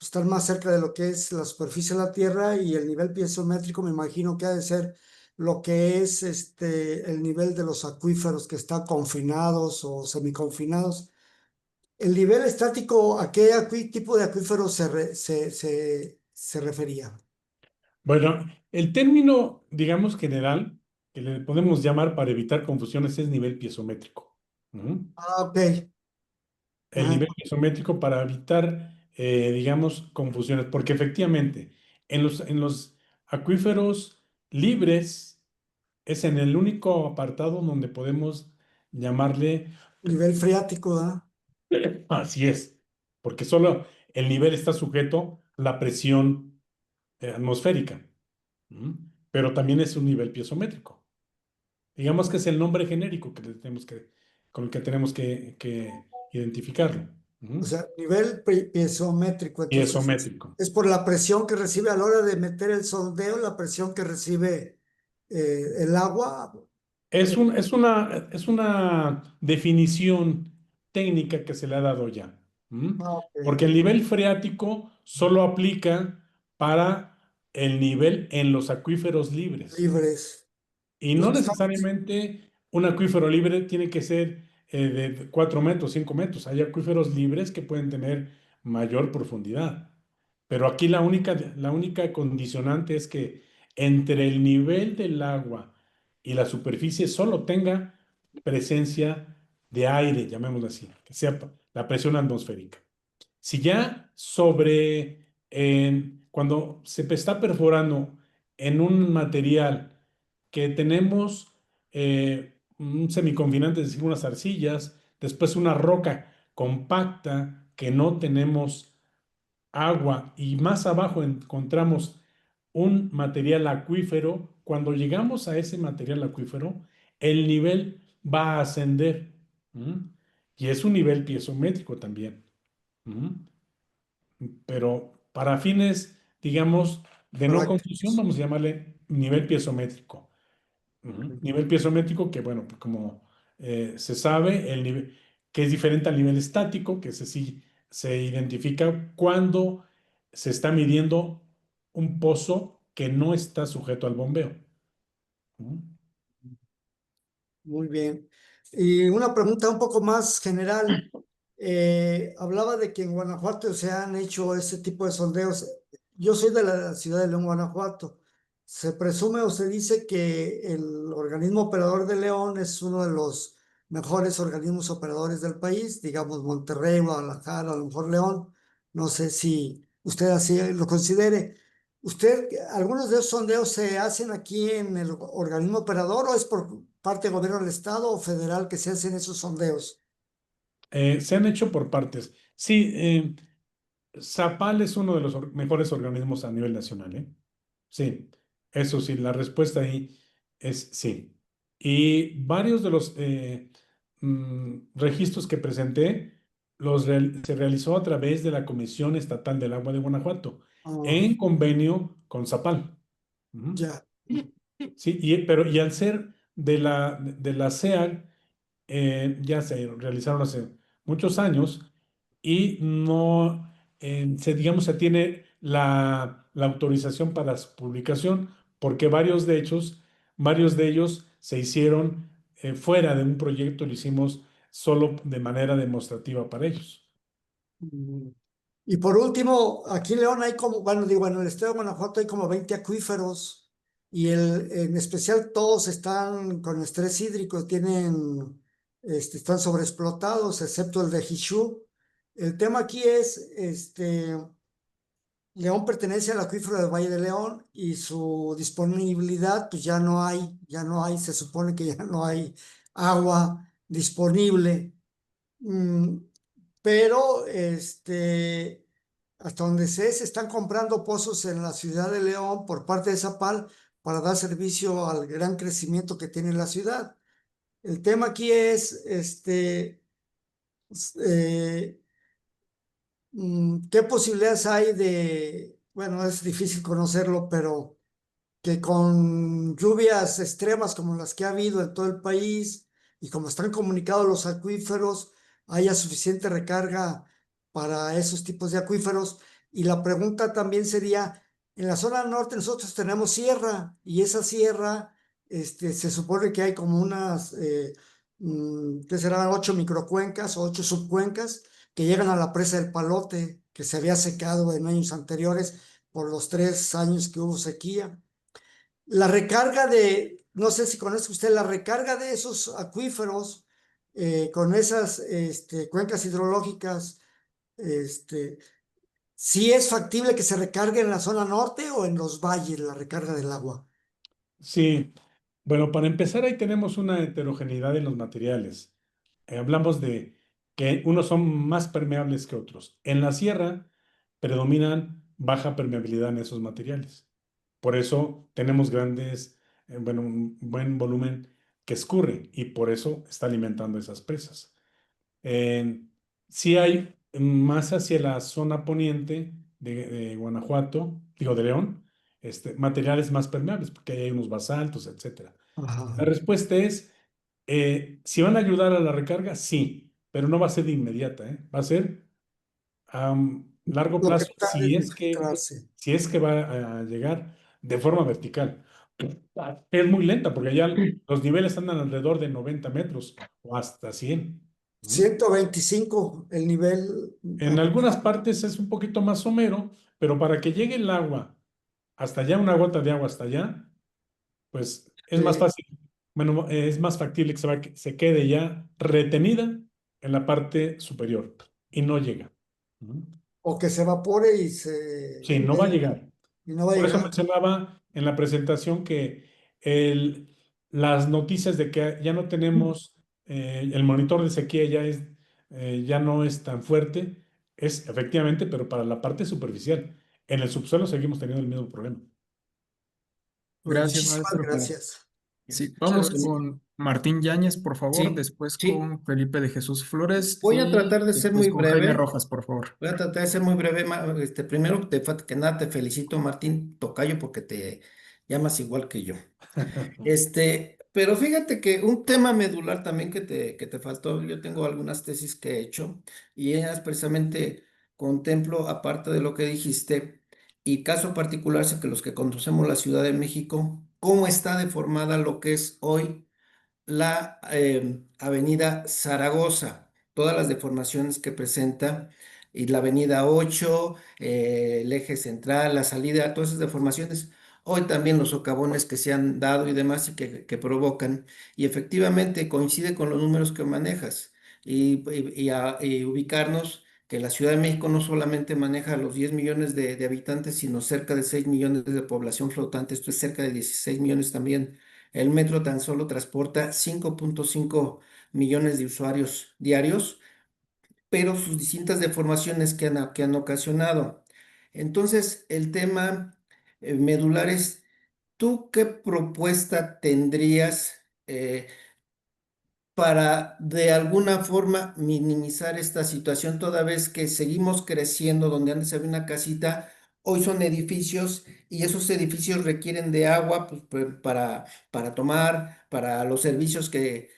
están más cerca de lo que es la superficie de la Tierra y el nivel piezométrico me imagino que ha de ser lo que es el nivel de los acuíferos que están confinados o semiconfinados. El nivel estático, ¿a qué tipo de acuíferos se refería? Bueno, el término, digamos, general, que le podemos llamar para evitar confusiones, es nivel piezométrico. Ujú. Ah, ok. El Ajá. nivel piezométrico para evitar, digamos, confusiones, porque efectivamente, en los acuíferos libres es en el único apartado donde podemos llamarle, Nivel freático, ¿ah? así es, porque solo el nivel está sujeto a la presión atmosférica. Ujú. Pero también es un nivel piezométrico. Digamos que es el nombre genérico con el que tenemos que identificarlo. O Ujú. sea, nivel piezométrico. Entonces, Piezométrico. es por la presión que recibe a la hora de meter el sondeo, la presión que recibe el agua. Es una definición técnica que se le ha dado ya. ¿Mm? Ah, ok. Porque el nivel freático solo aplica para el nivel en los acuíferos libres. Libres. Y Los no que están, necesariamente un acuífero libre tiene que ser de 4 metros, 5 metros. Hay acuíferos libres que pueden tener mayor profundidad. Pero aquí la única condicionante es que entre el nivel del agua y la superficie solo tenga presencia de aire, llamémoslo así, que sea la presión atmosférica. Si ya cuando se está perforando en un material que tenemos un semiconfinante, es decir, unas arcillas, después una roca compacta que no tenemos agua y más abajo encontramos un material acuífero, cuando llegamos a ese material acuífero, el nivel va a ascender. ¿M? Y es un nivel piezométrico también. ¿M? Pero para fines, digamos, de no confusión, prácticos. vamos a llamarle nivel piezométrico. Nivel piezométrico que, bueno, pues como se sabe el nivel, que es diferente al nivel estático, que sí se identifica cuando se está midiendo un pozo que no está sujeto al bombeo. ¿Mm? Muy bien. Y una pregunta un poco más general. Hablaba de que en Guanajuato se han hecho ese tipo de sondeos. Yo soy de la ciudad de León, Guanajuato. Se presume o se dice que el organismo operador de León es uno de los mejores organismos operadores del país, digamos Monterrey, Guadalajara, a lo mejor León. No sé si usted así lo considere. ¿Usted, algunos de esos sondeos se hacen aquí en el organismo operador o es por parte del gobierno del estado o federal que se hacen esos sondeos? Se han hecho por partes. Sí, Zapal es uno de los mejores organismos a nivel nacional, ¿eh? Sí, eso sí, la respuesta ahí es sí. Y varios de los registros que presenté se realizó a través de la Comisión Estatal del Agua de Guanajuato, Ah, en convenio con Zapal. Ujú. ya. Sí, y al ser de la SEAG, ya se realizaron hace muchos años y no, digamos, se tiene la autorización para su publicación porque varios de ellos se hicieron fuera de un proyecto, lo hicimos solo de manera demostrativa para ellos. Mm. Y por último, aquí en León hay como, bueno, digo, en el estado de Guanajuato hay como 20 acuíferos y en especial todos están con estrés hídrico, están sobreexplotados, excepto el de Jishú. El tema aquí es, León pertenece al acuífero del Valle de León y su disponibilidad, pues ya no hay, se supone que ya no hay agua disponible. Mm, pero hasta donde sé, se están comprando pozos en la ciudad de León por parte de Zapal para dar servicio al gran crecimiento que tiene la ciudad. El tema aquí es, eh, ¿qué posibilidades hay bueno, es difícil conocerlo, pero que con lluvias extremas como las que ha habido en todo el país y como están comunicados los acuíferos, haya suficiente recarga para esos tipos de acuíferos? Y la pregunta también sería, en la zona norte nosotros tenemos sierra y esa sierra, se supone que hay como ¿qué serán? 8 microcuencas o 8 subcuencas que llegan a la presa del Palote, que se había secado en años anteriores por los 3 años que hubo sequía. No sé si conoce usted, la recarga de esos acuíferos con esas cuencas hidrológicas, este, ¿sí es factible que se recargue en la zona norte o en los valles la recarga del agua? Sí, bueno, para empezar ahí tenemos una heterogeneidad en los materiales. Hablamos de que unos son más permeables que otros. En la sierra predominan baja permeabilidad en esos materiales. Por eso tenemos bueno, un buen volumen que escurre y por eso está alimentando esas presas. Sí hay más hacia la zona poniente de Guanajuato, digo de León, materiales más permeables, porque ahí hay unos basaltos, etcétera. La Ajá. respuesta es, si van a ayudar a la recarga, sí, pero no va a ser de inmediata, ¿eh? Va a ser a largo Lo que plazo está si en es que, infiltrarse. si es que va a llegar de forma vertical. Es muy lenta porque ya los niveles andan alrededor de 90 metros o hasta 100. ¿Mm? 125 el nivel En algunas actual. partes es un poquito más somero, pero para que llegue el agua hasta allá, una gota de agua hasta allá, pues es más Sí. fácil. Bueno, es más factible que se quede ya retenida en la parte superior y no llega. ¿Mm? O que se evapore Sí, no va a llegar. y no va a Por eso llegar. mencionaba en la presentación que el- las noticias de que ya no tenemos, el monitor de sequía ya no es tan fuerte, es efectivamente, pero para la parte superficial. En el subsuelo seguimos teniendo el mismo problema. Pues Gracias, muchísimas maestro. gracias. Sí, Muchas vamos gracias. con Martín Yáñez, por favor, Sí, después sí. con Felipe de Jesús Flores Voy a y tratar de ser después muy con Jaime breve. Rojas, por favor. Voy a tratar de ser muy breve. Primero que nada, te felicito, Martín Tocayo, porque te llamas igual que yo. Pero fíjate que un tema medular también que te faltó, yo tengo algunas tesis que he hecho y ellas precisamente contemplo, aparte de lo que dijiste, y caso particular, sé que los que conocemos la Ciudad de México, cómo está deformada lo que es hoy la avenida Zaragoza, todas las deformaciones que presenta, y la avenida 8, el eje central, la salida, todas esas deformaciones. Hoy también los socavones que se han dado y demás y que provocan, y efectivamente coincide con los números que manejas, y ubicarnos que la Ciudad de México no solamente maneja los 10 millones de habitantes, sino cerca de 6 millones de población flotante, esto es cerca de 16 millones también. El metro tan solo transporta 5.5 millones de usuarios diarios, pero sus distintas deformaciones que han ocasionado. Entonces, el tema medular es, ¿tú qué propuesta tendrías para de alguna forma minimizar esta situación, toda vez que seguimos creciendo? Donde antes había una casita, hoy son edificios, y esos edificios requieren de agua, pues, para tomar, para los servicios que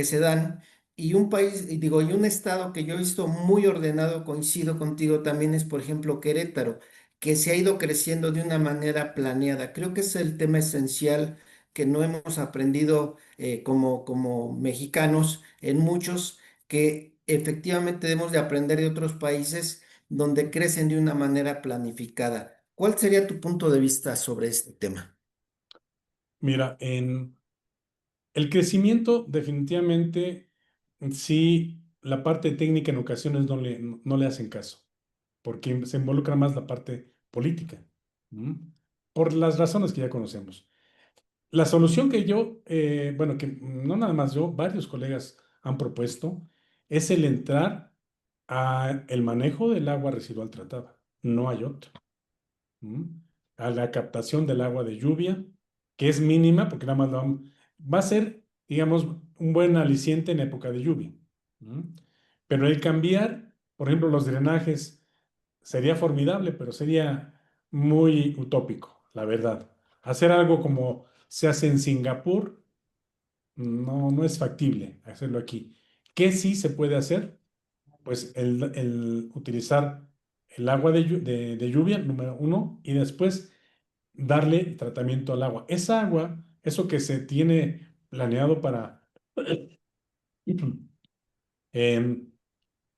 se dan. Y un país, y digo, y un estado que yo he visto muy ordenado, coincido contigo también, es por ejemplo Querétaro, que se ha ido creciendo de una manera planeada. Creo que es el tema esencial que no hemos aprendido como mexicanos, en muchos, que efectivamente debemos de aprender de otros países donde crecen de una manera planificada. ¿Cuál sería tu punto de vista sobre este tema? Mira, en el crecimiento definitivamente, sí, la parte técnica en ocasiones no le hacen caso, porque se involucra más la parte política, ¿m? Por las razones que ya conocemos. La solución que yo, bueno, que no nada más yo, varios colegas han propuesto, es el entrar a el manejo del agua residual tratada. No hay otro. ¿M? A la captación del agua de lluvia, que es mínima, porque nada más va a ser, digamos, un buen aliciente en época de lluvia. ¿M? Pero el cambiar, por ejemplo, los drenajes, sería formidable, pero sería muy utópico, la verdad. Hacer algo como se hace en Singapur, no es factible hacerlo aquí. ¿Qué sí se puede hacer? Pues el utilizar el agua de lluvia, número uno, y después darle tratamiento al agua. Esa agua, eso que se tiene planeado para em,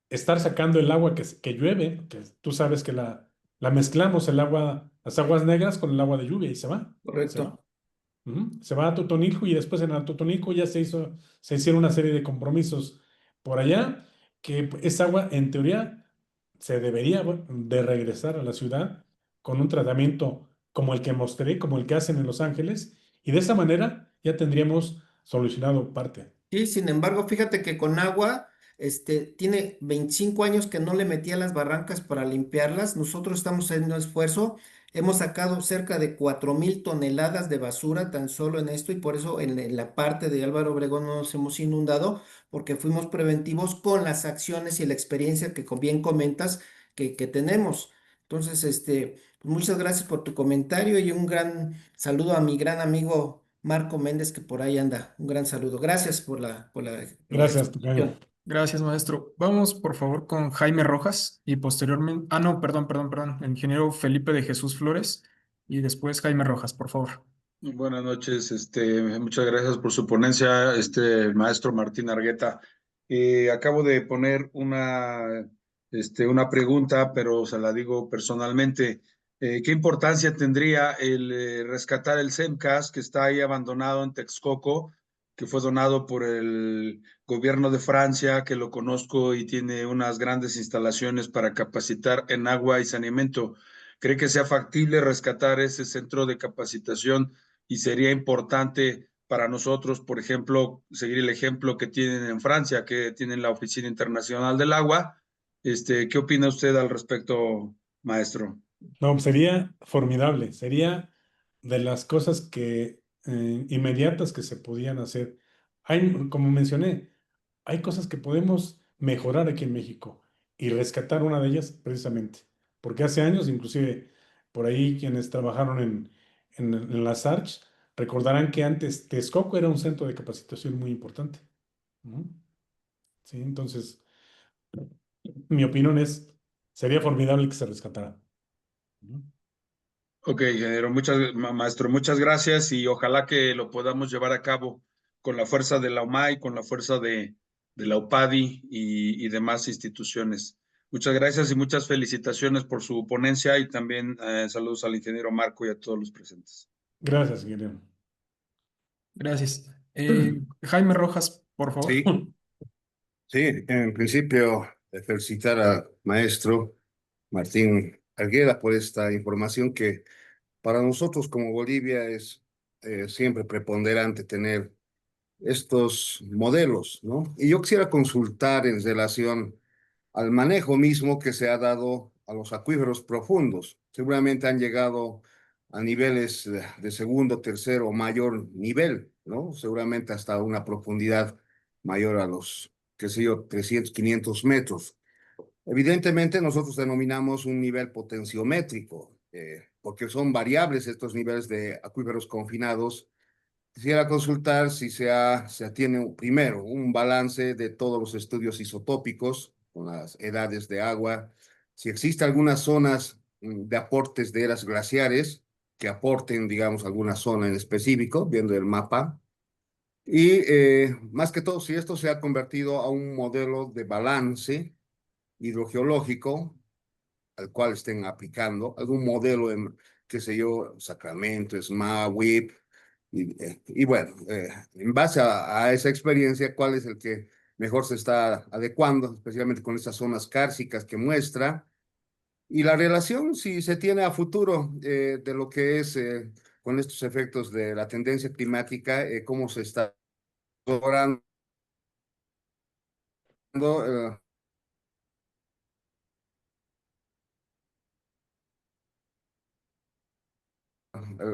estar sacando el agua que llueve, que tú sabes que la mezclamos el agua, las aguas negras con el agua de lluvia y se va, se va. Correcto. Se va a Totonilco y después en Totonilco ya se hicieron una serie de compromisos por allá, que esa agua en teoría se debería de regresar a la ciudad con un tratamiento como el que mostré, como el que hacen en Los Ángeles, y de esa manera ya tendríamos solucionado parte. Sí, sin embargo, fíjate que con agua, tiene 25 años que no le metía a las barrancas para limpiarlas. Nosotros estamos haciendo esfuerzo. Hemos sacado cerca de 4.000 toneladas de basura tan solo en esto, y por eso en la parte de Álvaro Obregón no nos hemos inundado, porque fuimos preventivos con las acciones y la experiencia que bien comentas que tenemos. Entonces, pues muchas gracias por tu comentario, y un gran saludo a mi gran amigo Marco Méndez, que por ahí anda. Un gran saludo. Gracias por la Gracias, Tocayo. exposición. Gracias, maestro. Vamos, por favor, con Jaime Rojas y posteriormente... Ah, no, perdón. El ingeniero Felipe de Jesús Flores y después Jaime Rojas, por favor. Buenas noches, muchas gracias por su ponencia, maestro Martín Argueta. Acabo de poner una pregunta, pero se la digo personalmente. ¿Qué importancia tendría el rescatar el CEMCAS, que está ahí abandonado en Texcoco, que fue donado por el gobierno de Francia, que lo conozco y tiene unas grandes instalaciones para capacitar en agua y saneamiento? ¿Cree que sea factible rescatar ese centro de capacitación? Y sería importante para nosotros, por ejemplo, seguir el ejemplo que tienen en Francia, que tienen la Oficina Internacional del Agua. ¿Qué opina usted al respecto, maestro? No, sería formidable, sería de las cosas que inmediatas que se podían hacer. Como mencioné, hay cosas que podemos mejorar aquí en México y rescatar una de ellas precisamente, porque hace años, inclusive por ahí quienes trabajaron en la SARCH, Recordarán que antes Texcoco era un centro de capacitación muy importante. ¿No? Sí, entonces, mi opinión es, sería formidable que se rescatara. ¿No? Ok, ingeniero, maestro, muchas gracias y ojalá que lo podamos llevar a cabo con la fuerza de la UMAI, con la fuerza de la UPADI y demás instituciones. Muchas gracias y muchas felicitaciones por su ponencia y también saludos al ingeniero Marco y a todos los presentes. Gracias, ingeniero. Gracias. Jaime Rojas, por favor. Sí, sí, en principio felicitar al maestro Martín Argueda por esta información que para nosotros como Bolivia es siempre preponderante tener estos modelos, ¿no? Y yo quisiera consultar en relación al manejo mismo que se ha dado a los acuíferos profundos. Seguramente han llegado a niveles de segundo, tercero o mayor nivel, ¿no? Seguramente hasta una profundidad mayor a los, qué sé yo, 300, 500 metros. Evidentemente nosotros denominamos un nivel potenciométrico, porque son variables estos niveles de acuíferos confinados. Quisiera consultar si se atiene primero un balance de todos los estudios isotópicos con las edades de agua, si existe algunas zonas de aportes de eras glaciares que aporten, digamos, alguna zona en específico, viendo el mapa, y más que todo, si esto se ha convertido a un modelo de balance hidrogeológico al cual estén aplicando, algún modelo en, qué sé yo, Sacramento, SMA, WIP, y bueno, en base a esa experiencia, ¿cuál es el que mejor se está adecuando, especialmente con estas zonas cársicas que muestra? Y la relación, si se tiene a futuro de lo que es con estos efectos de la tendencia climática, cómo se está logrando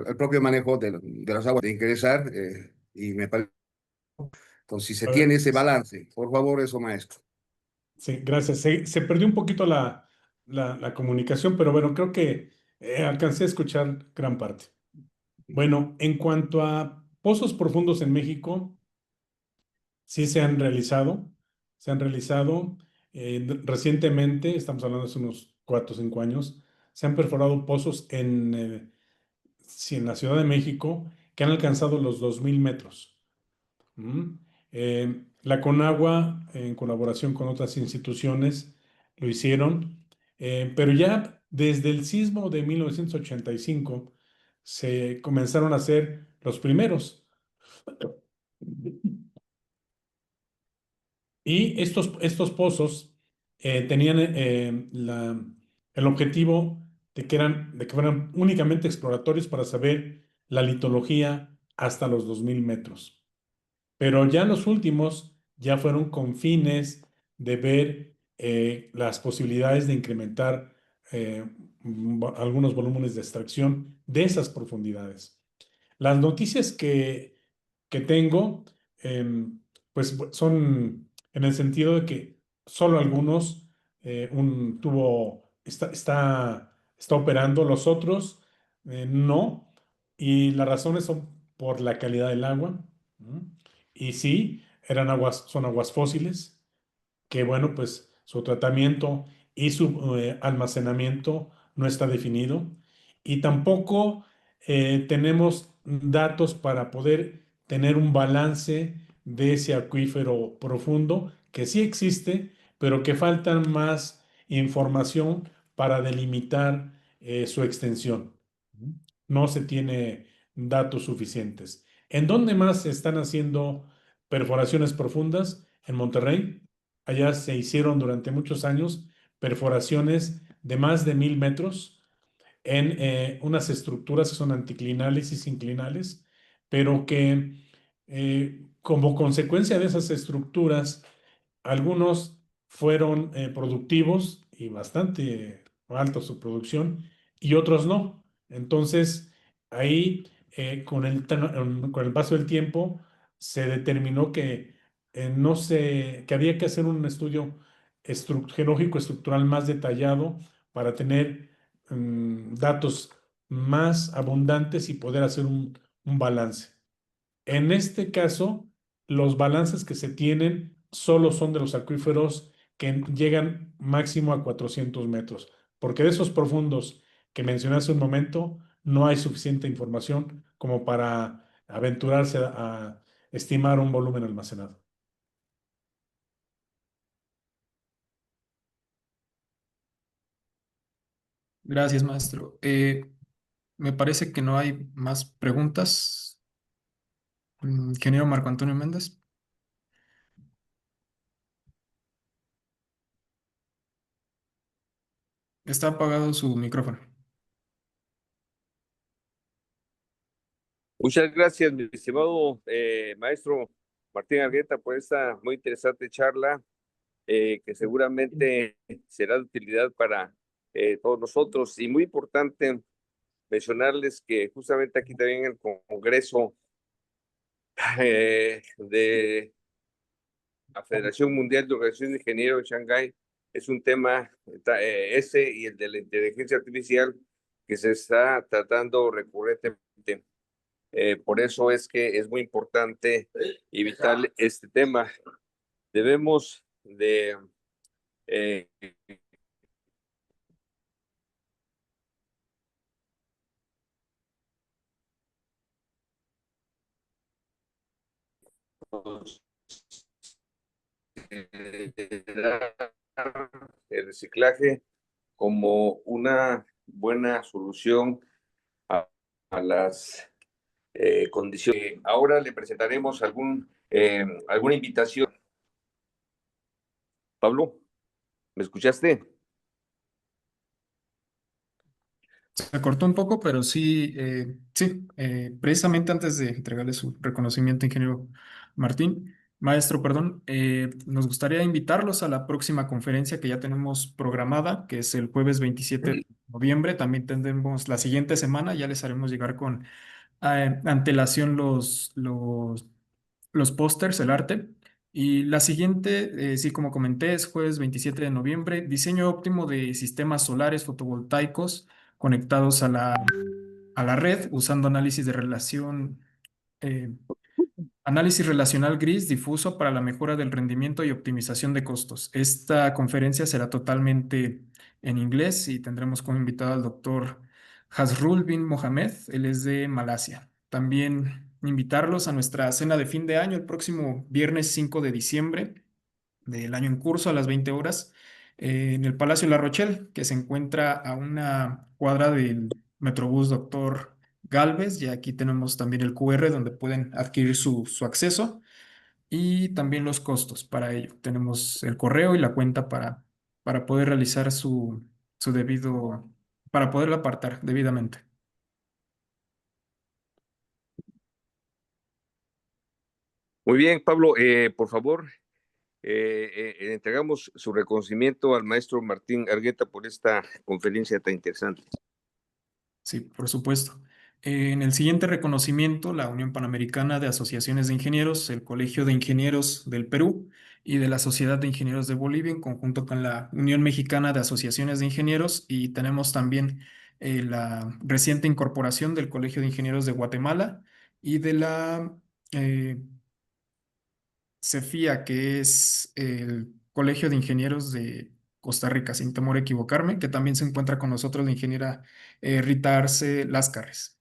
el propio manejo de las aguas de ingresar y me parece, entonces si se A tiene ver, ese balance, por favor, eso, maestro. sí, gracias. Se perdió un poquito la comunicación, pero bueno, creo que alcancé a escuchar gran parte. Bueno, en cuanto a pozos profundos en México, sí se han realizado recientemente, estamos hablando de hace unos 4 o 5 años, se han perforado pozos sí, en la Ciudad de México que han alcanzado los 2000 metros. La Conagua, en colaboración con otras instituciones, lo hicieron, pero ya desde el sismo de 1985 se comenzaron a hacer los primeros. Y estos pozos tenían el objetivo de que fueran únicamente exploratorios para saber la litología hasta los 2000 metros. Pero ya los últimos ya fueron con fines de ver las posibilidades de incrementar algunos volúmenes de extracción de esas profundidades. Las noticias que tengo, pues son en el sentido de que solo algunos, está operando, los otros no, y las razones son por la calidad del agua, ¿no? Y sí, son aguas fósiles, que bueno, pues su tratamiento y su almacenamiento no está definido y tampoco tenemos datos para poder tener un balance de ese acuífero profundo que sí existe, pero que faltan más información para delimitar su extensión. No se tiene datos suficientes. ¿En dónde más se están haciendo perforaciones profundas? En Monterrey. Allá se hicieron durante muchos años perforaciones de más de 1000 metros en unas estructuras que son anticlinales y sinclinales, pero que como consecuencia de esas estructuras, algunos fueron productivos y bastante alta su producción y otros no. Entonces, ahí con el paso del tiempo se determinó que, que había que hacer un estudio geológico estructural más detallado para tener datos más abundantes y poder hacer un un balance. En este caso, los balances que se tienen solo son de los acuíferos que llegan máximo a 400 metros, porque de esos profundos que mencioné hace un momento, no hay suficiente información como para aventurarse a estimar un volumen almacenado. Gracias, maestro. Me parece que no hay más preguntas. Ingeniero Marco Antonio Méndez. Está apagado su micrófono. Muchas gracias, mi estimado maestro Martín Argueta, por esta muy interesante charla que seguramente será de utilidad para todos nosotros. Y muy importante mencionarles que justamente aquí también en el Congreso de la Federación Mundial de Organizaciones de Ingenieros de Shanghái es un tema, ese y el de la inteligencia artificial, que se está tratando recurrentemente. Por eso es que es muy importante evitar este tema. Debemos de el reciclaje como una buena solución a las condiciones. Ahora le presentaremos alguna invitación. Pablo, ¿me escuchaste? Se cortó un poco, pero sí, precisamente antes de entregarle su reconocimiento, ingeniero Martín, maestro, perdón, nos gustaría invitarlos a la próxima conferencia que ya tenemos programada, que es el jueves 27 de noviembre. También tendremos la siguiente semana, ya les haremos llegar con antelación los pósters, el arte. Y la siguiente, sí, como comenté, es jueves 27 de noviembre, diseño óptimo de sistemas solares fotovoltaicos conectados a la red usando eh, análisis relacional gris difuso para la mejora del rendimiento y optimización de costos. Esta conferencia será totalmente en inglés y tendremos como invitado al doctor Hasrul bin Mohamed, él es de Malasia. También invitarlos a nuestra cena de fin de año el próximo viernes 5 de diciembre del año en curso a las 20 horas en el Palacio La Rochelle, que se encuentra a una cuadra del Metrobús Doctor Galvez. Y aquí tenemos también el QR donde pueden adquirir su acceso y también los costos para ello. Tenemos el correo y la cuenta para poder realizar su debido, para poderlo apartar debidamente. Muy bien, Pablo, por favor, entregamos su reconocimiento al maestro Martín Argueta por esta conferencia tan interesante. Sí, por supuesto. En el siguiente reconocimiento, la Unión Panamericana de Asociaciones de Ingenieros, el Colegio de Ingenieros del Perú y de la Sociedad de Ingenieros de Bolivia, en conjunto con la Unión Mexicana de Asociaciones de Ingenieros, y tenemos también la reciente incorporación del Colegio de Ingenieros de Guatemala y de la eh, CEFIA, que es el Colegio de Ingenieros de Costa Rica, sin temor a equivocarme, que también se encuentra con nosotros la ingeniera Rita Arce Láscares.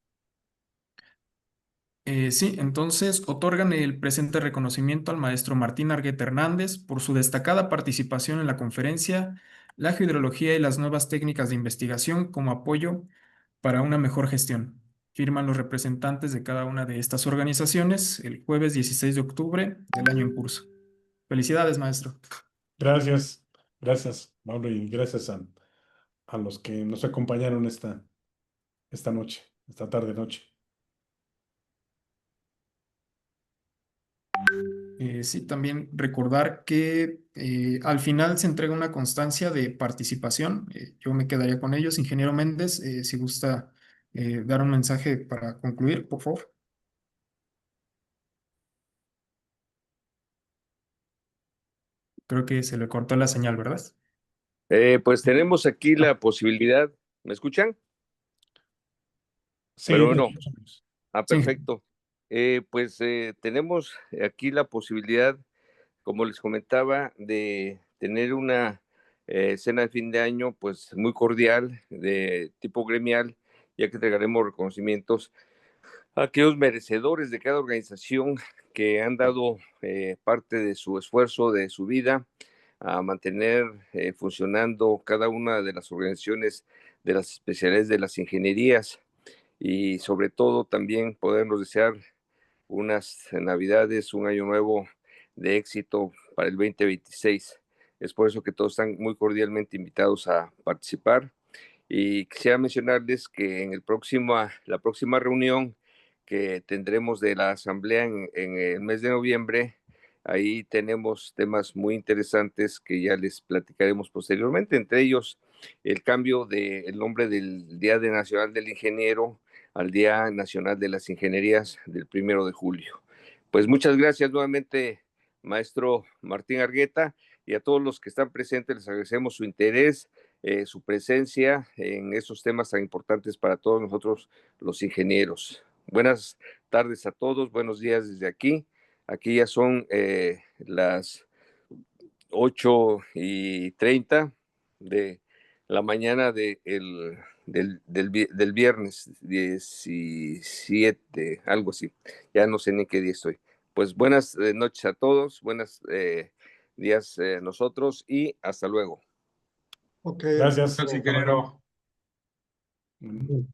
Sí, entonces otorgan el presente reconocimiento al maestro Martín Argueta Hernández por su destacada participación en la conferencia La hidrología y las nuevas técnicas de investigación como apoyo para una mejor gestión. Firman los representantes de cada una de estas organizaciones el jueves 16 de octubre del año en curso. Felicidades, maestro. Gracias, Pablo, y gracias a los que nos acompañaron esta noche, esta tarde-noche. Sí, también recordar que al final se entrega una constancia de participación. Yo me quedaría con ellos. Ingeniero Méndez, si gusta dar un mensaje para concluir, por favor. Creo que se le cortó la señal, ¿verdad? Pues tenemos aquí la posibilidad, ¿me escuchan? Sí, Pero te no. escuchamos. Sí. Perfecto. Pues tenemos aquí la posibilidad, como les comentaba, de tener una cena de fin de año, pues muy cordial, de tipo gremial, ya que entregaremos reconocimientos a aquellos merecedores de cada organización que han dado parte de su esfuerzo, de su vida, a mantener funcionando cada una de las organizaciones de las especialidades de las ingenierías, y sobre todo también podernos desear unas navidades, un año nuevo de éxito para el 2026. Es por eso que todos están muy cordialmente invitados a participar. Y quisiera mencionarles que en la próxima reunión que tendremos de la Asamblea en el mes de noviembre, ahí tenemos temas muy interesantes que ya les platicaremos posteriormente, entre ellos el cambio del nombre del Día Nacional del Ingeniero al Día Nacional de las Ingenierías del 1 de julio. Pues muchas gracias nuevamente, maestro Martín Argueta, y a todos los que están presentes les agradecemos su interés, su presencia en esos temas tan importantes para todos nosotros los ingenieros. Buenas tardes a todos, buenos días desde aquí. Aquí ya son las 8:30 de la mañana del viernes 17, algo así. Ya no sé ni qué día estoy. Pues buenas noches a todos, buenos días nosotros, y hasta luego. Ok. Gracias. Gracias, ingeniero. Mm.